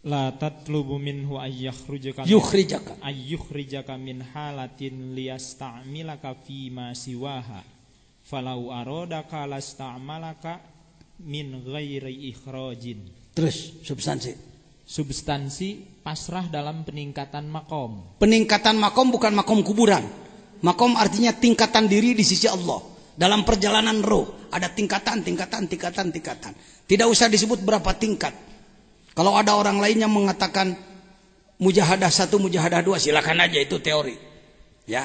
La tatlubu minhu ayyukhrijaka min halatin liyasta'milaka fi ma siwaha falau aradaka lasta'malaka min ghairi ikhrajin. Terus substansi pasrah dalam peningkatan makom. Peningkatan makom bukan makom kuburan. Makom artinya tingkatan diri di sisi Allah. Dalam perjalanan roh ada tingkatan. Tidak usah disebut berapa tingkat. Kalau ada orang lainnya mengatakan mujahadah 1, mujahadah 2, silakan aja, itu teori. Ya.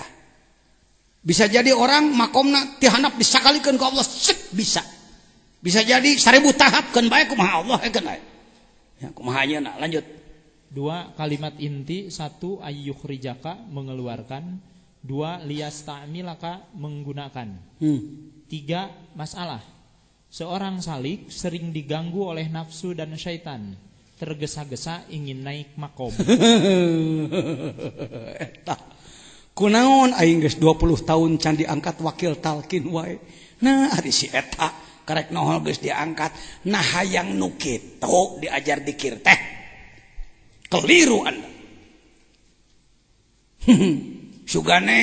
Bisa jadi orang makomna tihanap disakalikeun ke Allah, bisa. Bisa jadi 1000 tahap kan bae kumaha Allah kan bae. Ya, kumaha ayeuna, lanjut. 2 kalimat inti, 1 ayyukhrijaka mengeluarkan, 2 liyasta'milaka menggunakan. 3 masalah. Seorang salik sering diganggu oleh nafsu dan syaitan. Tergesa-gesa ingin naik makom. Eta kunaon aing geus 20 tahun can diangkat wakil talqin wae. Nah ari si eta karek nohol geus diangkat. Nah hayang nu kitu diajar dikir teh. Keliru Anda. Sugane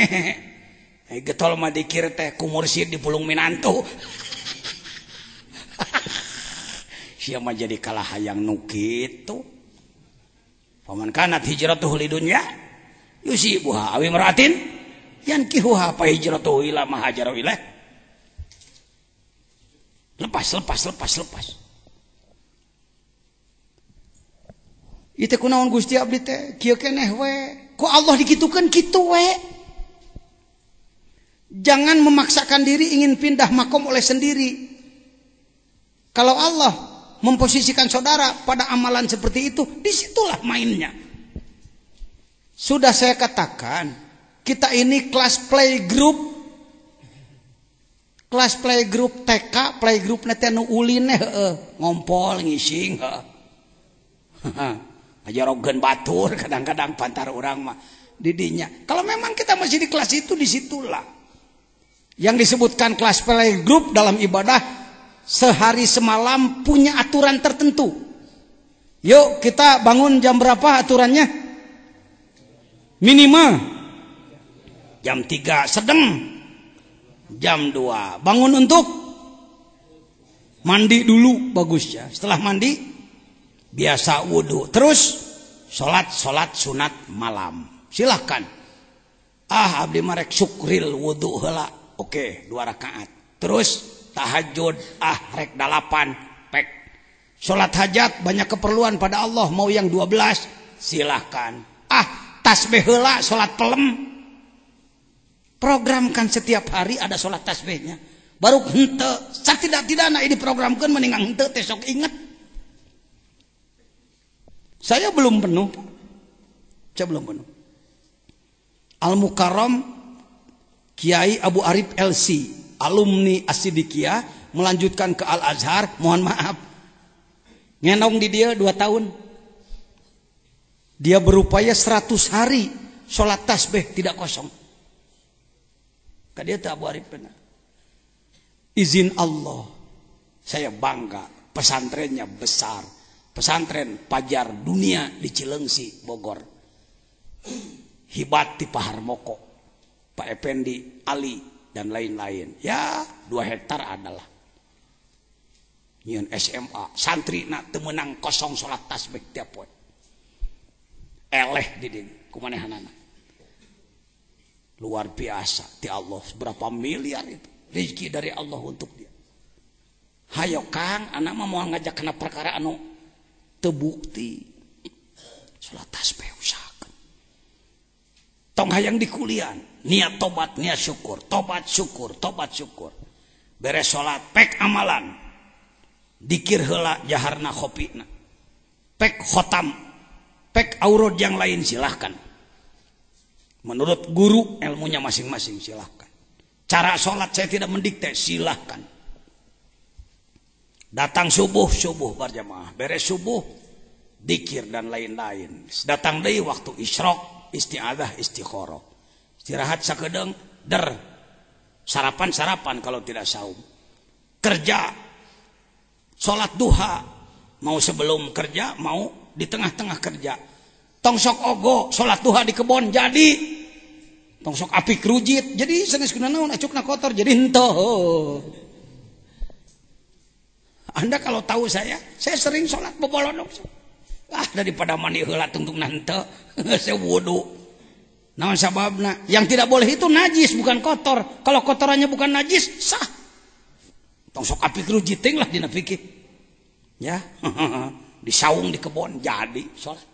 getol mah dikir teh ku mursyid di Pulung Minantu. Sia mah jadi kalah hayang nu kitu. Faman kanat hijratuhu lidunya yusibuha awi maratin yankihuha fa hijratuhu ila ma hajara ilaih. Lepas. Itu kunaon Gusti abdi teh kieu keneh we. Ku Allah dikitukeun kitu we. Jangan memaksakan diri ingin pindah makom oleh sendiri. Kalau Allah memposisikan saudara pada amalan seperti itu, disitulah mainnya. Sudah saya katakan, kita ini kelas playgroup TK, playgroup nanti nu ulin ngompol ngising ajarogan batur kadang-kadang pantar orang mah didinya. Kalau memang kita masih di kelas itu, disitulah yang disebutkan kelas playgroup dalam ibadah. Sehari semalam punya aturan tertentu. Yuk kita bangun jam berapa aturannya? Minimal jam 3, sedang jam 2. Bangun untuk mandi dulu, bagus ya. Setelah mandi biasa wudhu. Terus sholat sunat malam. Silahkan. Abdi marek syukril wudhu heula. Oke, 2 rakaat. Terus tahajud rek 8 pek. Salat hajat banyak keperluan pada Allah, mau yang 12 silahkan. Tasbih heula salat pelem. Programkan setiap hari ada salat tasbihnya. Baru henteu satidak-tidakna ini diprogramkeun mendingan henteu teh sok inget. Saya belum penuh. Al-Mukarram Kiai Abu Arif LC, alumni As-Siddiqiyah, melanjutkan ke Al-Azhar, mohon maaf ngenong di dia 2 tahun. Dia berupaya 100 hari sholat tasbih tidak kosong. Dia tak Abu Arif benar. Izin Allah, saya bangga, pesantrennya besar. Pesantren Pajar Dunia di Cilengsi, Bogor. Hibat di Paharmoko, Pak Effendi Ali dan lain-lain. Ya 2 hektar adalah nyeun SMA santri nak temenang kosong sholat tasbih tiap poe. Eleh di dieu kumanehanana. Luar biasa ti Allah, berapa miliar itu. rezeki dari Allah untuk dia. Hayo Kang, anak mah mau ngajak kena perkara anu tebukti. Salat tasbih usahakeun. Tong hayang di kuliah, niat tobat, niat syukur, tobat syukur, tobat syukur. Beres salat pek amalan. Dikir heula jaharna khopina. Pek khotam, pek aurad yang lain silahkan. Menurut guru ilmunya masing-masing silahkan. Cara sholat saya tidak mendikte, silahkan. Datang subuh berjamaah. Beres subuh, dikir dan lain-lain. Datang deui waktu isyraq, isti'adzah, istikharah. Istirahat sakedeung, sarapan kalau tidak saum. Kerja, sholat duha, mau sebelum kerja, mau di tengah-tengah kerja. Tong sok ogo, sholat duha di kebon jadi. Tong sok apik rujit, jadi sanes kunaon acukna kotor jadi henteu. Anda kalau tahu saya sering sholat bobolodok. Daripada mandi heula tungtungna henteu, saya wudu. Naon sababna? Yang tidak boleh itu najis bukan kotor. Kalau kotorannya bukan najis, sah. Tong sok apik rujit teh lah dina fikih. Ya, disaung di kebon jadi sholat.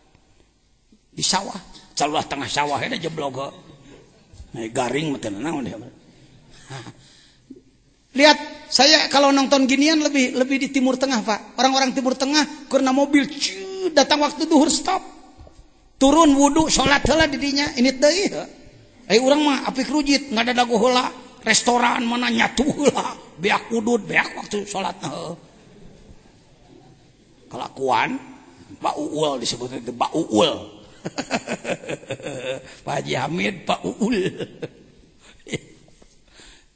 Di sawah, calulah tengah sawah ada jeblok garing mah teu naon dia. Lihat, saya kalau nonton ginian lebih di Timur Tengah, Pak. Orang-orang Timur Tengah karena mobil datang waktu duhur stop. Turun wudu, salat heula di dinya. Ini deui. Urang mah apik rujit, ngada dagu heula. Restoran mana nyatu heula. Beak udud, beak waktu salatna. Kelakuan Pak Uul disebutnya itu Pak Uul. Pak Haji Hamid, Pak Uul.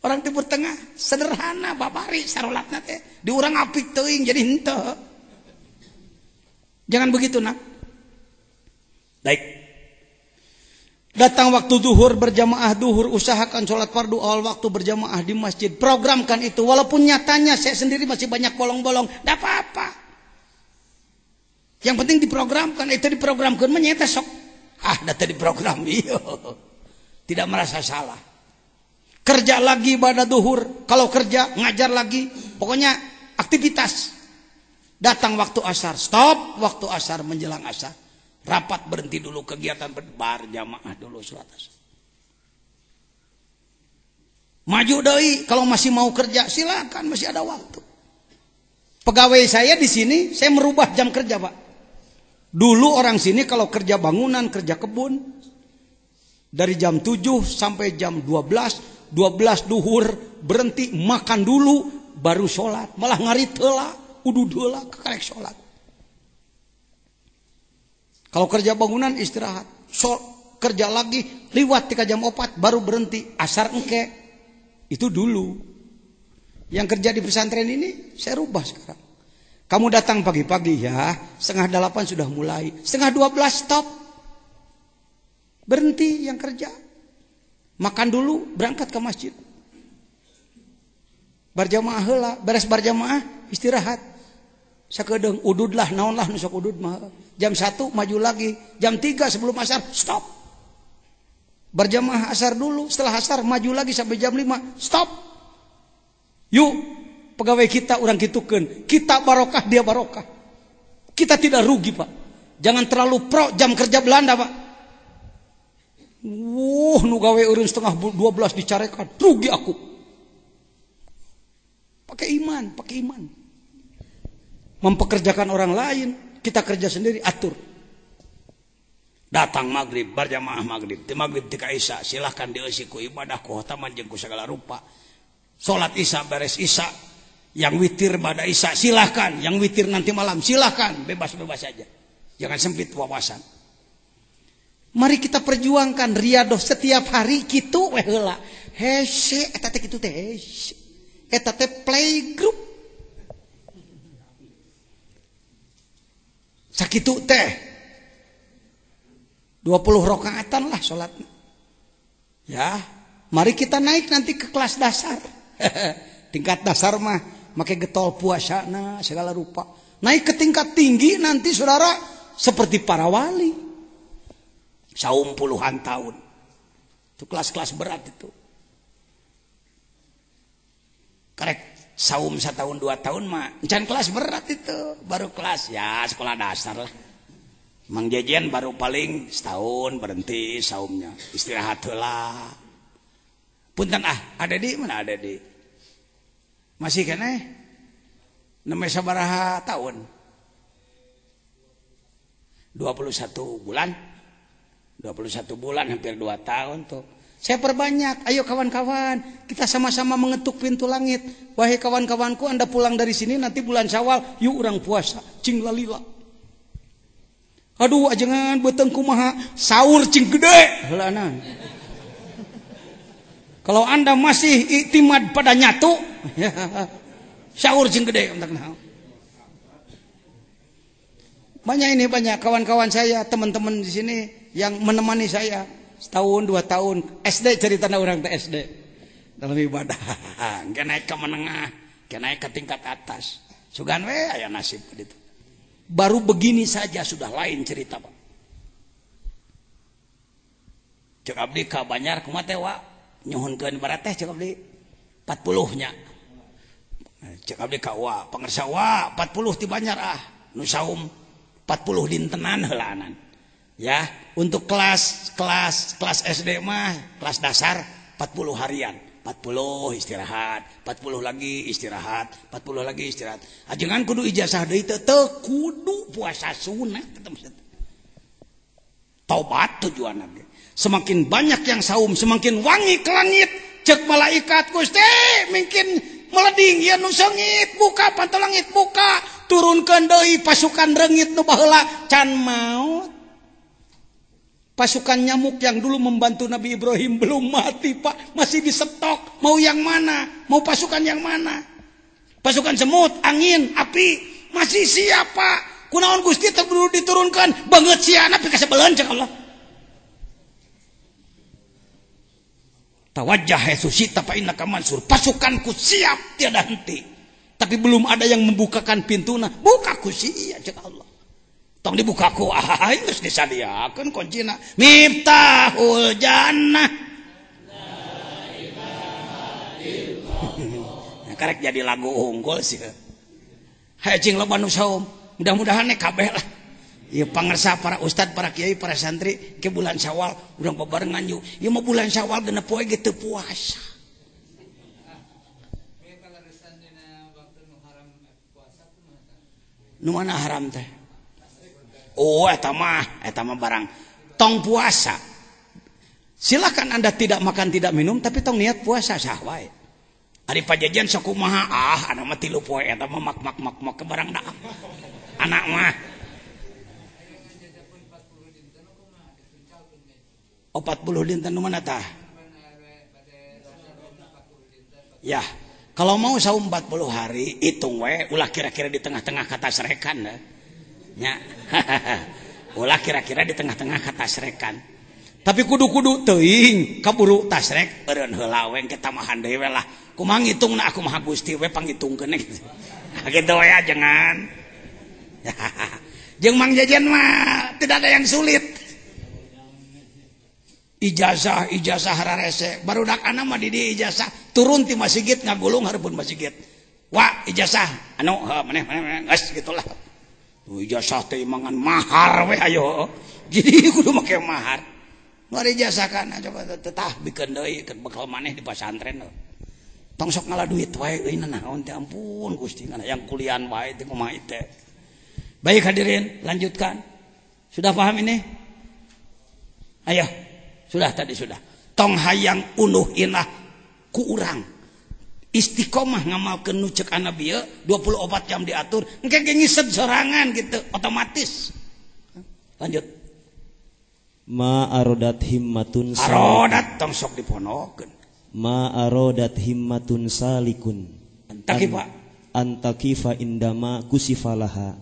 Orang Timur Tengah sederhana babari sarolatna teh. Di urang apik teuing jadi henteu. Jangan begitu, Nak. Baik. Datang waktu duhur berjamaah duhur, usahakan sholat fardu awal waktu berjamaah di masjid. Programkan itu walaupun nyatanya saya sendiri masih banyak bolong-bolong, enggak apa-apa. Yang penting diprogramkan, itu diprogramkan menyeta sok. Data diprogram, iya. Tidak merasa salah. Kerja lagi pada duhur, kalau kerja ngajar lagi, pokoknya aktivitas. Datang waktu asar, stop waktu asar menjelang asar. Rapat berhenti dulu kegiatan berjamaah dulu sholat asar. Maju deui kalau masih mau kerja silakan masih ada waktu. Pegawai saya di sini saya merubah jam kerja, Pak. Dulu orang sini kalau kerja bangunan, kerja kebun dari jam 7 sampai jam 12 duhur berhenti makan dulu baru sholat. Malah ngarit heula, udud heula kekarek sholat. Kalau kerja bangunan istirahat, kerja lagi liwat 3 jam 4 baru berhenti asar engke. Itu dulu. Yang kerja di pesantren ini saya rubah sekarang. Kamu datang pagi-pagi ya, 7:30 sudah mulai, 11:30 stop. Berhenti yang kerja. Makan dulu, berangkat ke masjid. Berjamaah heula, beres berjamaah istirahat. Sakedeung udud lah, naon lah nu sok udud mah. Jam 1 maju lagi, jam 3 sebelum asar stop. Berjamaah asar dulu, setelah asar maju lagi sampai jam 5 stop. Yuk, pegawai kita orang gitukeun, kita barokah dia barokah. Kita tidak rugi, Pak. Jangan terlalu pro jam kerja Belanda, Pak. Nu gawe eureun 11:30 dicarekan, rugi aku. Pakai iman. Mempekerjakan orang lain, kita kerja sendiri, atur. Datang maghrib, berjamaah maghrib. Di maghrib tika isya, silahkan dieusi ku ibadah ku khotaman jeung ku segala rupa. Salat isya beres isya, yang witir pada isya silahkan, yang witir nanti malam silahkan, bebas-bebas saja. Jangan sempit wawasan. Mari kita perjuangkan riadoh setiap hari kitu we heula. Hese eta teh kitu teh hese. Eta teh playgroup. Sakitu teh 20 rakaatan lah salatnya. Ya, mari kita naik nanti ke kelas dasar. Tingkat dasar mah make getol puasana segala rupa. Naik ke tingkat tinggi nanti saudara seperti para wali. Saum puluhan tahun. Itu kelas-kelas berat itu. Karek saum 1 tahun 2 tahun mah encan kelas berat itu, baru kelas ya sekolah dasar lah. Mang Jejen baru paling setahun berhenti saumnya, istirahat heula. Punten ada di mana ada di? Masih keneh? Nembe sabaraha tahun? 21 bulan. 21 bulan hampir 2 tahun tuh. Saya perbanyak, ayo kawan-kawan, kita sama-sama mengetuk pintu langit. Wahai kawan-kawanku, Anda pulang dari sini nanti bulan Syawal, yuk urang puasa, cing lalila. Aduh, ajengan beuteung kumaha, sahur cing gede. Heulaanan. Kalau Anda masih iktimad pada nyatu, sahur cing gede entak naon. Banyak kawan-kawan saya, teman-teman di sini yang menemani saya. Setahun 2 tahun SD ceritana orang teh SD dalam ibadah ke naik ke menengah ke naik ke tingkat atas sugan we aya nasib gitu. Baru begini saja sudah lain cerita Pak. Cek abdi ka Banjar kumaha teh wa nyuhunkeun barat teh cek abdi 40 nya cek abdi ka wa pangersa wa 40 ti Banjar nu saum 40 dintenan heulaanan. Ya, untuk kelas SD mah, kelas dasar 40 harian, 40 istirahat, 40 lagi istirahat, 40 lagi istirahat. Ajengan kudu ijazah deui teh kudu puasa sunat. Taubat tujuanna ge. Semakin banyak yang saum, semakin wangi ke langit. Cek malaikat Gusti, mungkin meleding ya nu seungit, buka pantul langit buka, turunkeun deui pasukan reungit nu baheula can maot. Pasukan nyamuk yang dulu membantu Nabi Ibrahim belum mati Pak, masih disetok. Mau yang mana? Mau pasukan yang mana? Pasukan semut, angin, api, masih siap Pak. Kunaon Gusti dulu diturunkan banget siana tapi kasebeleun cek Allah. Tawajjah haitsu syi'ta fa innaka mansur. Pasukanku siap tiada henti. Tapi belum ada yang membukakan pintuna. Bukaku sia cek Allah. Tong dibukaku geus disadiakeun kuncina. Miftahul jannah. Nah, karek jadi lagu unggul sih. Haye cing loba nu saum. Mudah-mudahan kabeh lah. Ieu pangarsa para ustad, para kiai, para santri ke bulan Syawal urang babarengan yuk. Ieu mah bulan Syawal genep poe ge teu puasa. Nu mana haram teh? Oh, eta mah barang tong puasa. Silakan Anda tidak makan tidak minum tapi tong niat puasa sah wae. Ari pajajan sok kumaha anak mah 3 poe eta mah mak ke barang da. Anak mah 40 dinten nu mana tah? Ya, kalau mau saum 40 hari hitung we ulah kira-kira di tengah-tengah kata serekan dah. Ya. Ulah kira-kira di tengah-tengah kata serekan. Tapi kudu teuing kaburu tasrek eureun heula we engke tamahan deui we lah. Kumaha ngitungna aku mah Gusti we pangitungkeun gitu. Kitu we jangan. Jeung Mang Jejen mah tidak ada yang sulit. Ijazah hararese barudak anak mah di dieu ijazah turun ti masjid ngagulung hareupeun masjid. Wah, ijazah anu maneh geus gitulah. Ijazah teh mangan mahar we ayo. Jadi kudu make mahar. Mari ijazah kana coba tetah bikeun deui keur bekal maneh di pasantren. Tong sok ngalah duit wae euy naon teh ampun Gusti ngana yang kuliahan wae teh kumaha teh. Baik hadirin, lanjutkan. Sudah paham ini? Ayo. Sudah tadi sudah. Tong hayang unuh inah ku urang. Istiqomah ngamalkeun nu ceuk Nabi 24 jam diatur engke ge ngisep sorangan gitu otomatis. Lanjut. Ma arodat himmatun arodat tong sok diponokeun. Ma arodat himmatun salikun. Antaki Pak. Antakifa indama kusifalaha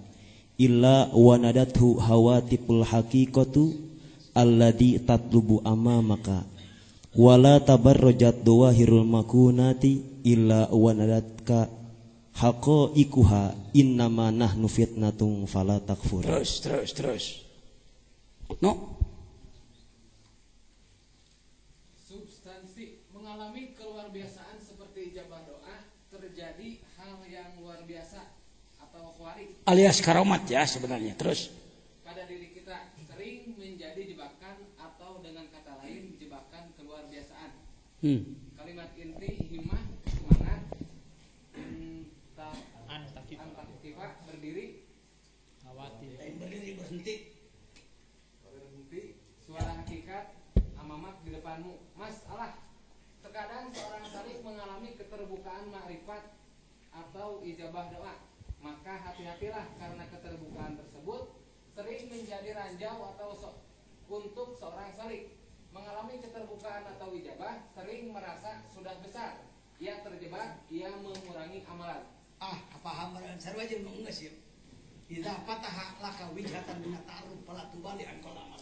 illa wanadathu hawatipul haqiqatu alladhi tatlubu amamaka wala tabarrajat dawahirul makunati illa wanadatka haqaiquha innama nahnu fitnatun fala takfur. Terus. No. Substansi mengalami keluar biasaan seperti ijabah doa biasa atau khawarij alias karomat ya sebenarnya. Terus pada diri kita sering menjadi jebakan atau dengan kata lain jebakan keluar biasaan. Kalimat inti himmah semangat antakifah berdiri berhenti suara hakikat amamat di depanmu. Masalah terkadang seorang salik mengalami keterbukaan makrifat atau ijabah doa, maka hati-hatilah karena keterbukaan tersebut sering menjadi ranjau atau untuk seorang salik mengalami keterbukaan atau ijabah sering merasa sudah besar, ia terjebak, ia mengurangi amalan. Paham baran sarwa jeung nu geus ya. Idza fataha laka wijhatan min ta'arruf fala tubali an qalamal.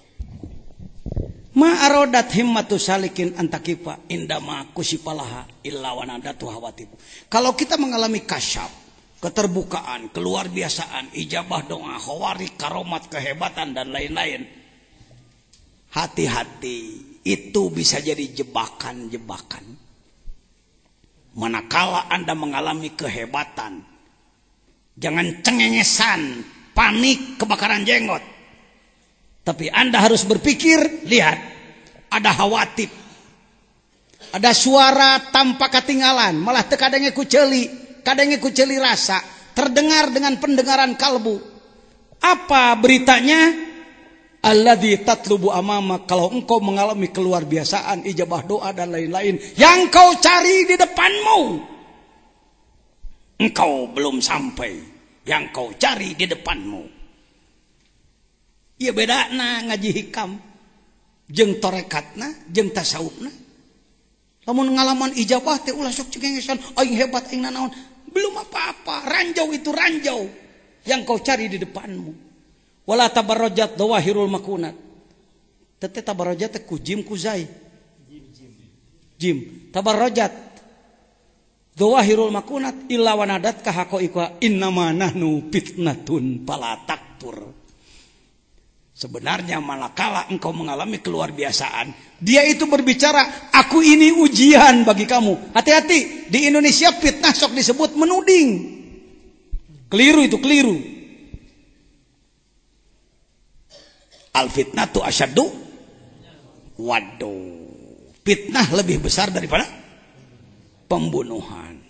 Ma arodat himmatu salikin antakifa indama kusipalaha illa wanadatu hawatibu. Kalau kita mengalami kasyaf, keterbukaan, keluar biasaan, ijabah doa, khawarij, karomat, kehebatan dan lain-lain, hati-hati, itu bisa jadi jebakan-jebakan. Manakala Anda mengalami kehebatan, jangan cengengesan, panik, kebakaran jenggot. Tapi Anda harus berpikir, lihat, ada hawatib, ada suara tanpa ketinggalan, malah kadangnya kuceli rasa, terdengar dengan pendengaran kalbu. Apa beritanya? Alladzi tatlubu amama, kalau engkau mengalami keluar biasaan, ijabah doa dan lain-lain, yang kau cari di depanmu, engkau belum sampai. Yang kau cari di depanmu. Iya bedana ngaji hikam jeung torekatna jeung tasawufna. Lamun ngalaman ijabah teh ulah sok cengengesan, aing hebat aing nanaon, belum apa-apa, ranjau itu ranjau yang kau cari di depanmu. Wala tabarrajat dawahirul makunat. Tete tabarrajat teh ku jim ku zai. Jim. Tabarrajat dawahirul makunat illa wanadat ka haqaiqa innama nahnu fitnatun fala takfur. Sebenarnya manakala engkau mengalami keluar biasaan, dia itu berbicara, aku ini ujian bagi kamu. Hati-hati, di Indonesia fitnah sok disebut menuding. Keliru itu, keliru. Al-fitnatu asyaddu. Waduh. Fitnah lebih besar daripada pembunuhan.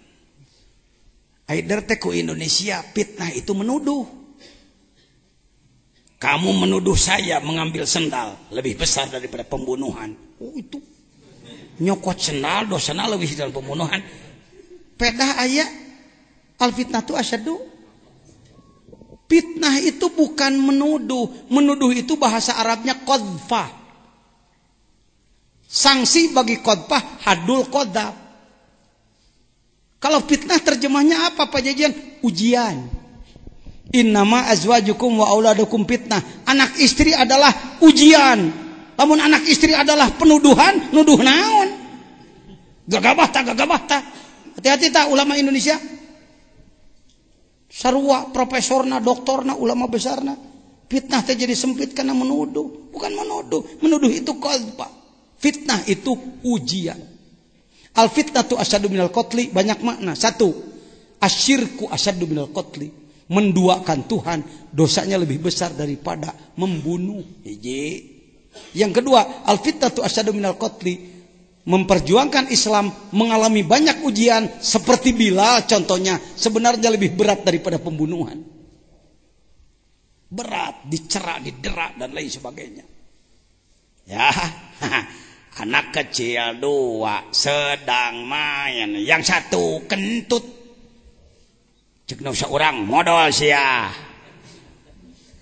Aider teh ku Indonesia, fitnah itu menuduh. Kamu menuduh saya mengambil sendal, lebih besar daripada pembunuhan. Oh itu. Nyokot sendal dosana lebih dari pembunuhan. Pedah aya al-fitnatu asyaddu. Fitnah itu bukan menuduh. Menuduh itu bahasa Arabnya qadfah. Sanksi bagi qadfah hadul qadab. Kalau fitnah terjemahnya apa Pak Jajan? Ujian. Innama azwajukum wa auladukum fitnah. Anak istri adalah ujian. Namun anak istri adalah penuduhan, nuduh naon. Gagabah tak. Hati-hati tak ulama Indonesia. Sarua profesorna, doktorna, ulama besarna. Fitnah teh jadi sempit karena menuduh. Bukan menuduh. Menuduh itu qadfa. Fitnah itu ujian. Al-fitnatu asyaddu minal qatli, banyak makna. Satu, asyirku asyaddu minal qatli. Menduakan Tuhan, dosanya lebih besar daripada membunuh. Yang kedua, al-fitnatu asyaddu minal qatli. Memperjuangkan Islam mengalami banyak ujian seperti Bilal contohnya, sebenarnya lebih berat daripada pembunuhan. Berat, dicera, didera dan lain sebagainya. Ya, anak kecil dua sedang main, yang satu kentut. Cek nu saurang modal sia.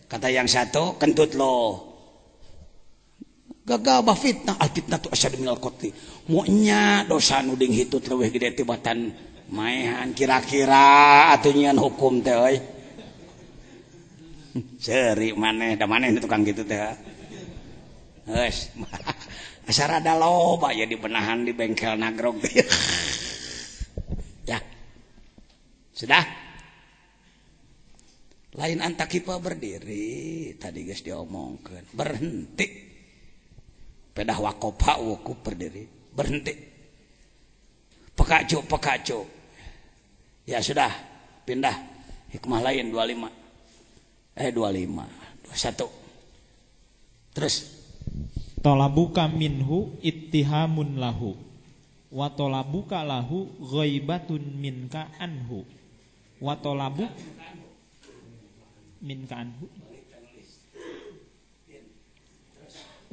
Kata yang satu kentut lo. Gagabah fitnah, al fitnatu asyaddu minal qatli. Monya dosa nu ding hitut leuwih gede tibatan maehan kira-kira atuh nyieun hukum teh euy. Seuri maneh da maneh tukang kitu teh. Geus. Asa rada loba ya dibenahan di bengkel nagrog teh. Ya. Sudah? Lain antakipa berdiri, tadi guys diomongkeun. Berhenti. Pedah wakopa wukuf berdiri, berhenti. Pekacu. Ya sudah, pindah hikmah lain 25. 21. Terus Tolabuka minhu ittihamun lahu wa tolabuka lahu ghaibatun minka anhu wa tolabuk minka anhu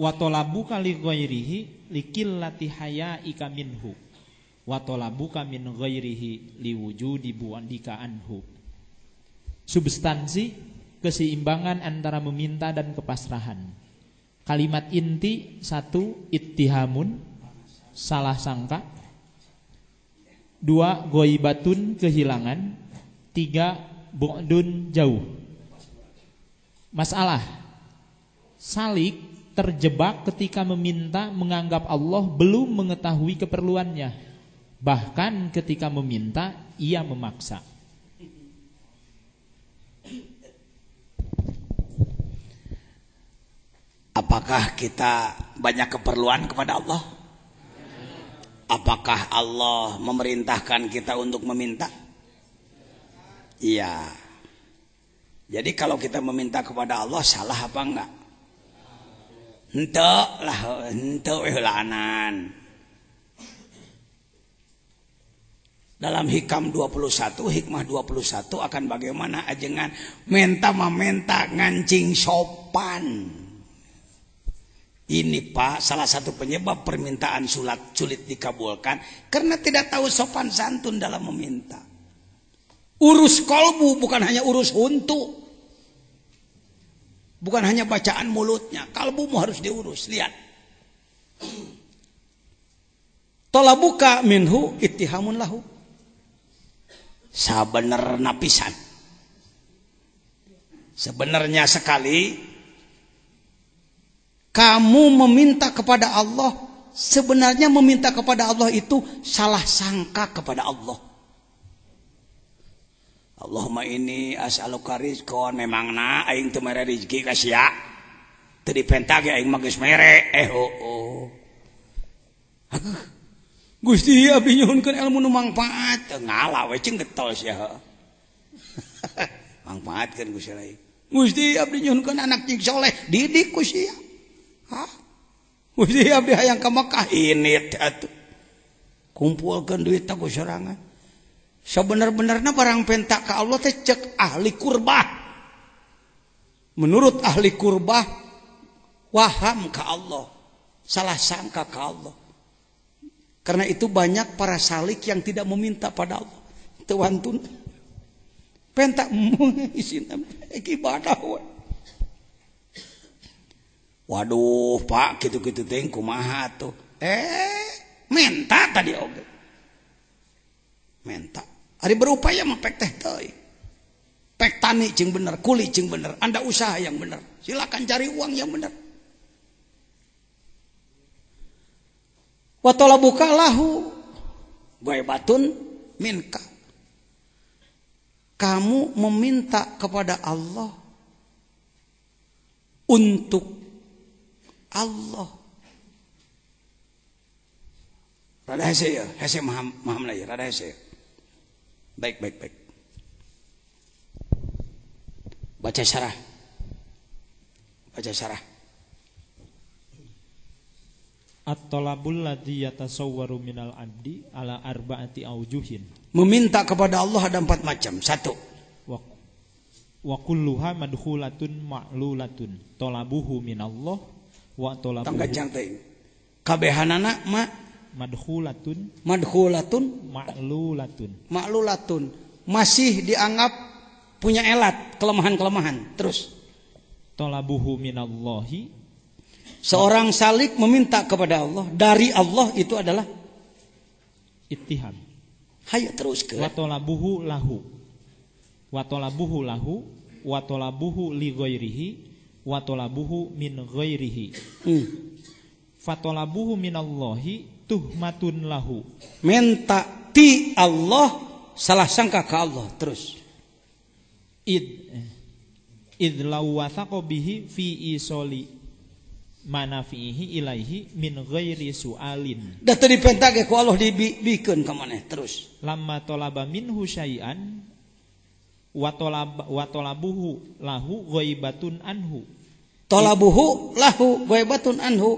wa tolabuka li ghairihi likillati hayaika minhu wa tolabuka min ghairihi liwujudi buandika anhu. Substansi keseimbangan antara meminta dan kepasrahan. Kalimat inti 1 ittihamun, salah sangka. 2 ghaibatun, kehilangan. 3 bu'dun, jauh. Masalah salik terjebak ketika meminta menganggap Allah belum mengetahui keperluannya. Bahkan ketika meminta ia memaksa. Apakah kita banyak keperluan kepada Allah? Apakah Allah memerintahkan kita untuk meminta? Iya. Jadi kalau kita meminta kepada Allah salah apa enggak? Henteu lanan. Dalam hikam 21, hikmah 21 akan bagaimana ajengan menta ngancing sopan. Ini Pak salah satu penyebab permintaan sulit dikabulkan karena tidak tahu sopan santun dalam meminta. Urus kolbu bukan hanya urus huntu, bukan hanya bacaan mulutnya, kalbumu harus diurus. Lihat, tolabuka minhu ittihamun lahu, sabenerna pisan, sebenarnya sekali. Kamu meminta kepada Allah, sebenarnya meminta kepada Allah itu salah sangka kepada Allah. Allahumma inni as'aluka rizqan, memangna aing teu mere rezeki ka sia. Teu dipenta ge aing mah geus mere. Gusti abdi nyuhunkeun ilmu nu mangpaat. Ngalah we ceung getol sia. Mangpaatkeun Gusti lain. Gusti abdi nyuhunkeun anak cing soleh, didik ku sia. Hah? Gusti abdi hayang ka Mekah ini atuh. Kumpulkeun duit ku sorangan. Sebenar-benarna barang penta ka Allah teh cek ahli kurbah. Menurut ahli kurbah waham ka Allah, salah sangka ka Allah. Karena itu banyak para salik yang tidak meminta pada Allah. Teu wantun. Penta isina ibadah we. Waduh Pak gitu-gitu teh kumaha tuh. Menta tadi oge. Menta. Ari berupaya mah pek teh teuing. Pek tani jeung bener, kuli jeung bener, Anda usaha yang bener. Silakan cari uang yang bener. Wa talabuka lahu ghaibatun minka. Kamu meminta kepada Allah untuk Allah. Rada hese ya, hese maham lagi, rada hese. Baik. Baca syarah. At-talabul ladzi yatasawwaru minal abdi ala arba'ati aujuhin. Meminta kepada Allah ada 4 macam. 1. Wa kulluha madkhulatun ma'lulatun. Talabuhu minallah wa talabuhu. Tanggajang teh. Kabehanana madkhulatun ma'lulatun. Masih dianggap punya elat, kelemahan-kelemahan. Terus talabuhu minallahi. Seorang salik meminta kepada Allah dari Allah itu adalah ittiham. Hayo teruskeun. Wa talabuhu lahu wa talabuhu li ghairihi wa talabuhu min ghairihi. Fatolabuhu minallahi tuhmatun lahu. Minta ti Allah salah sangka ke Allah. Terus id law wathaqo bihi fi isoli manafihi ilaihi min ghairi su'alin. Da teu dipentage ku Allah dibikeun ka maneh. Terus lamma talaba minhu syai'an wa talabuhu lahu ghaibatun anhu. Talabuhu lahu ghaibatun anhu.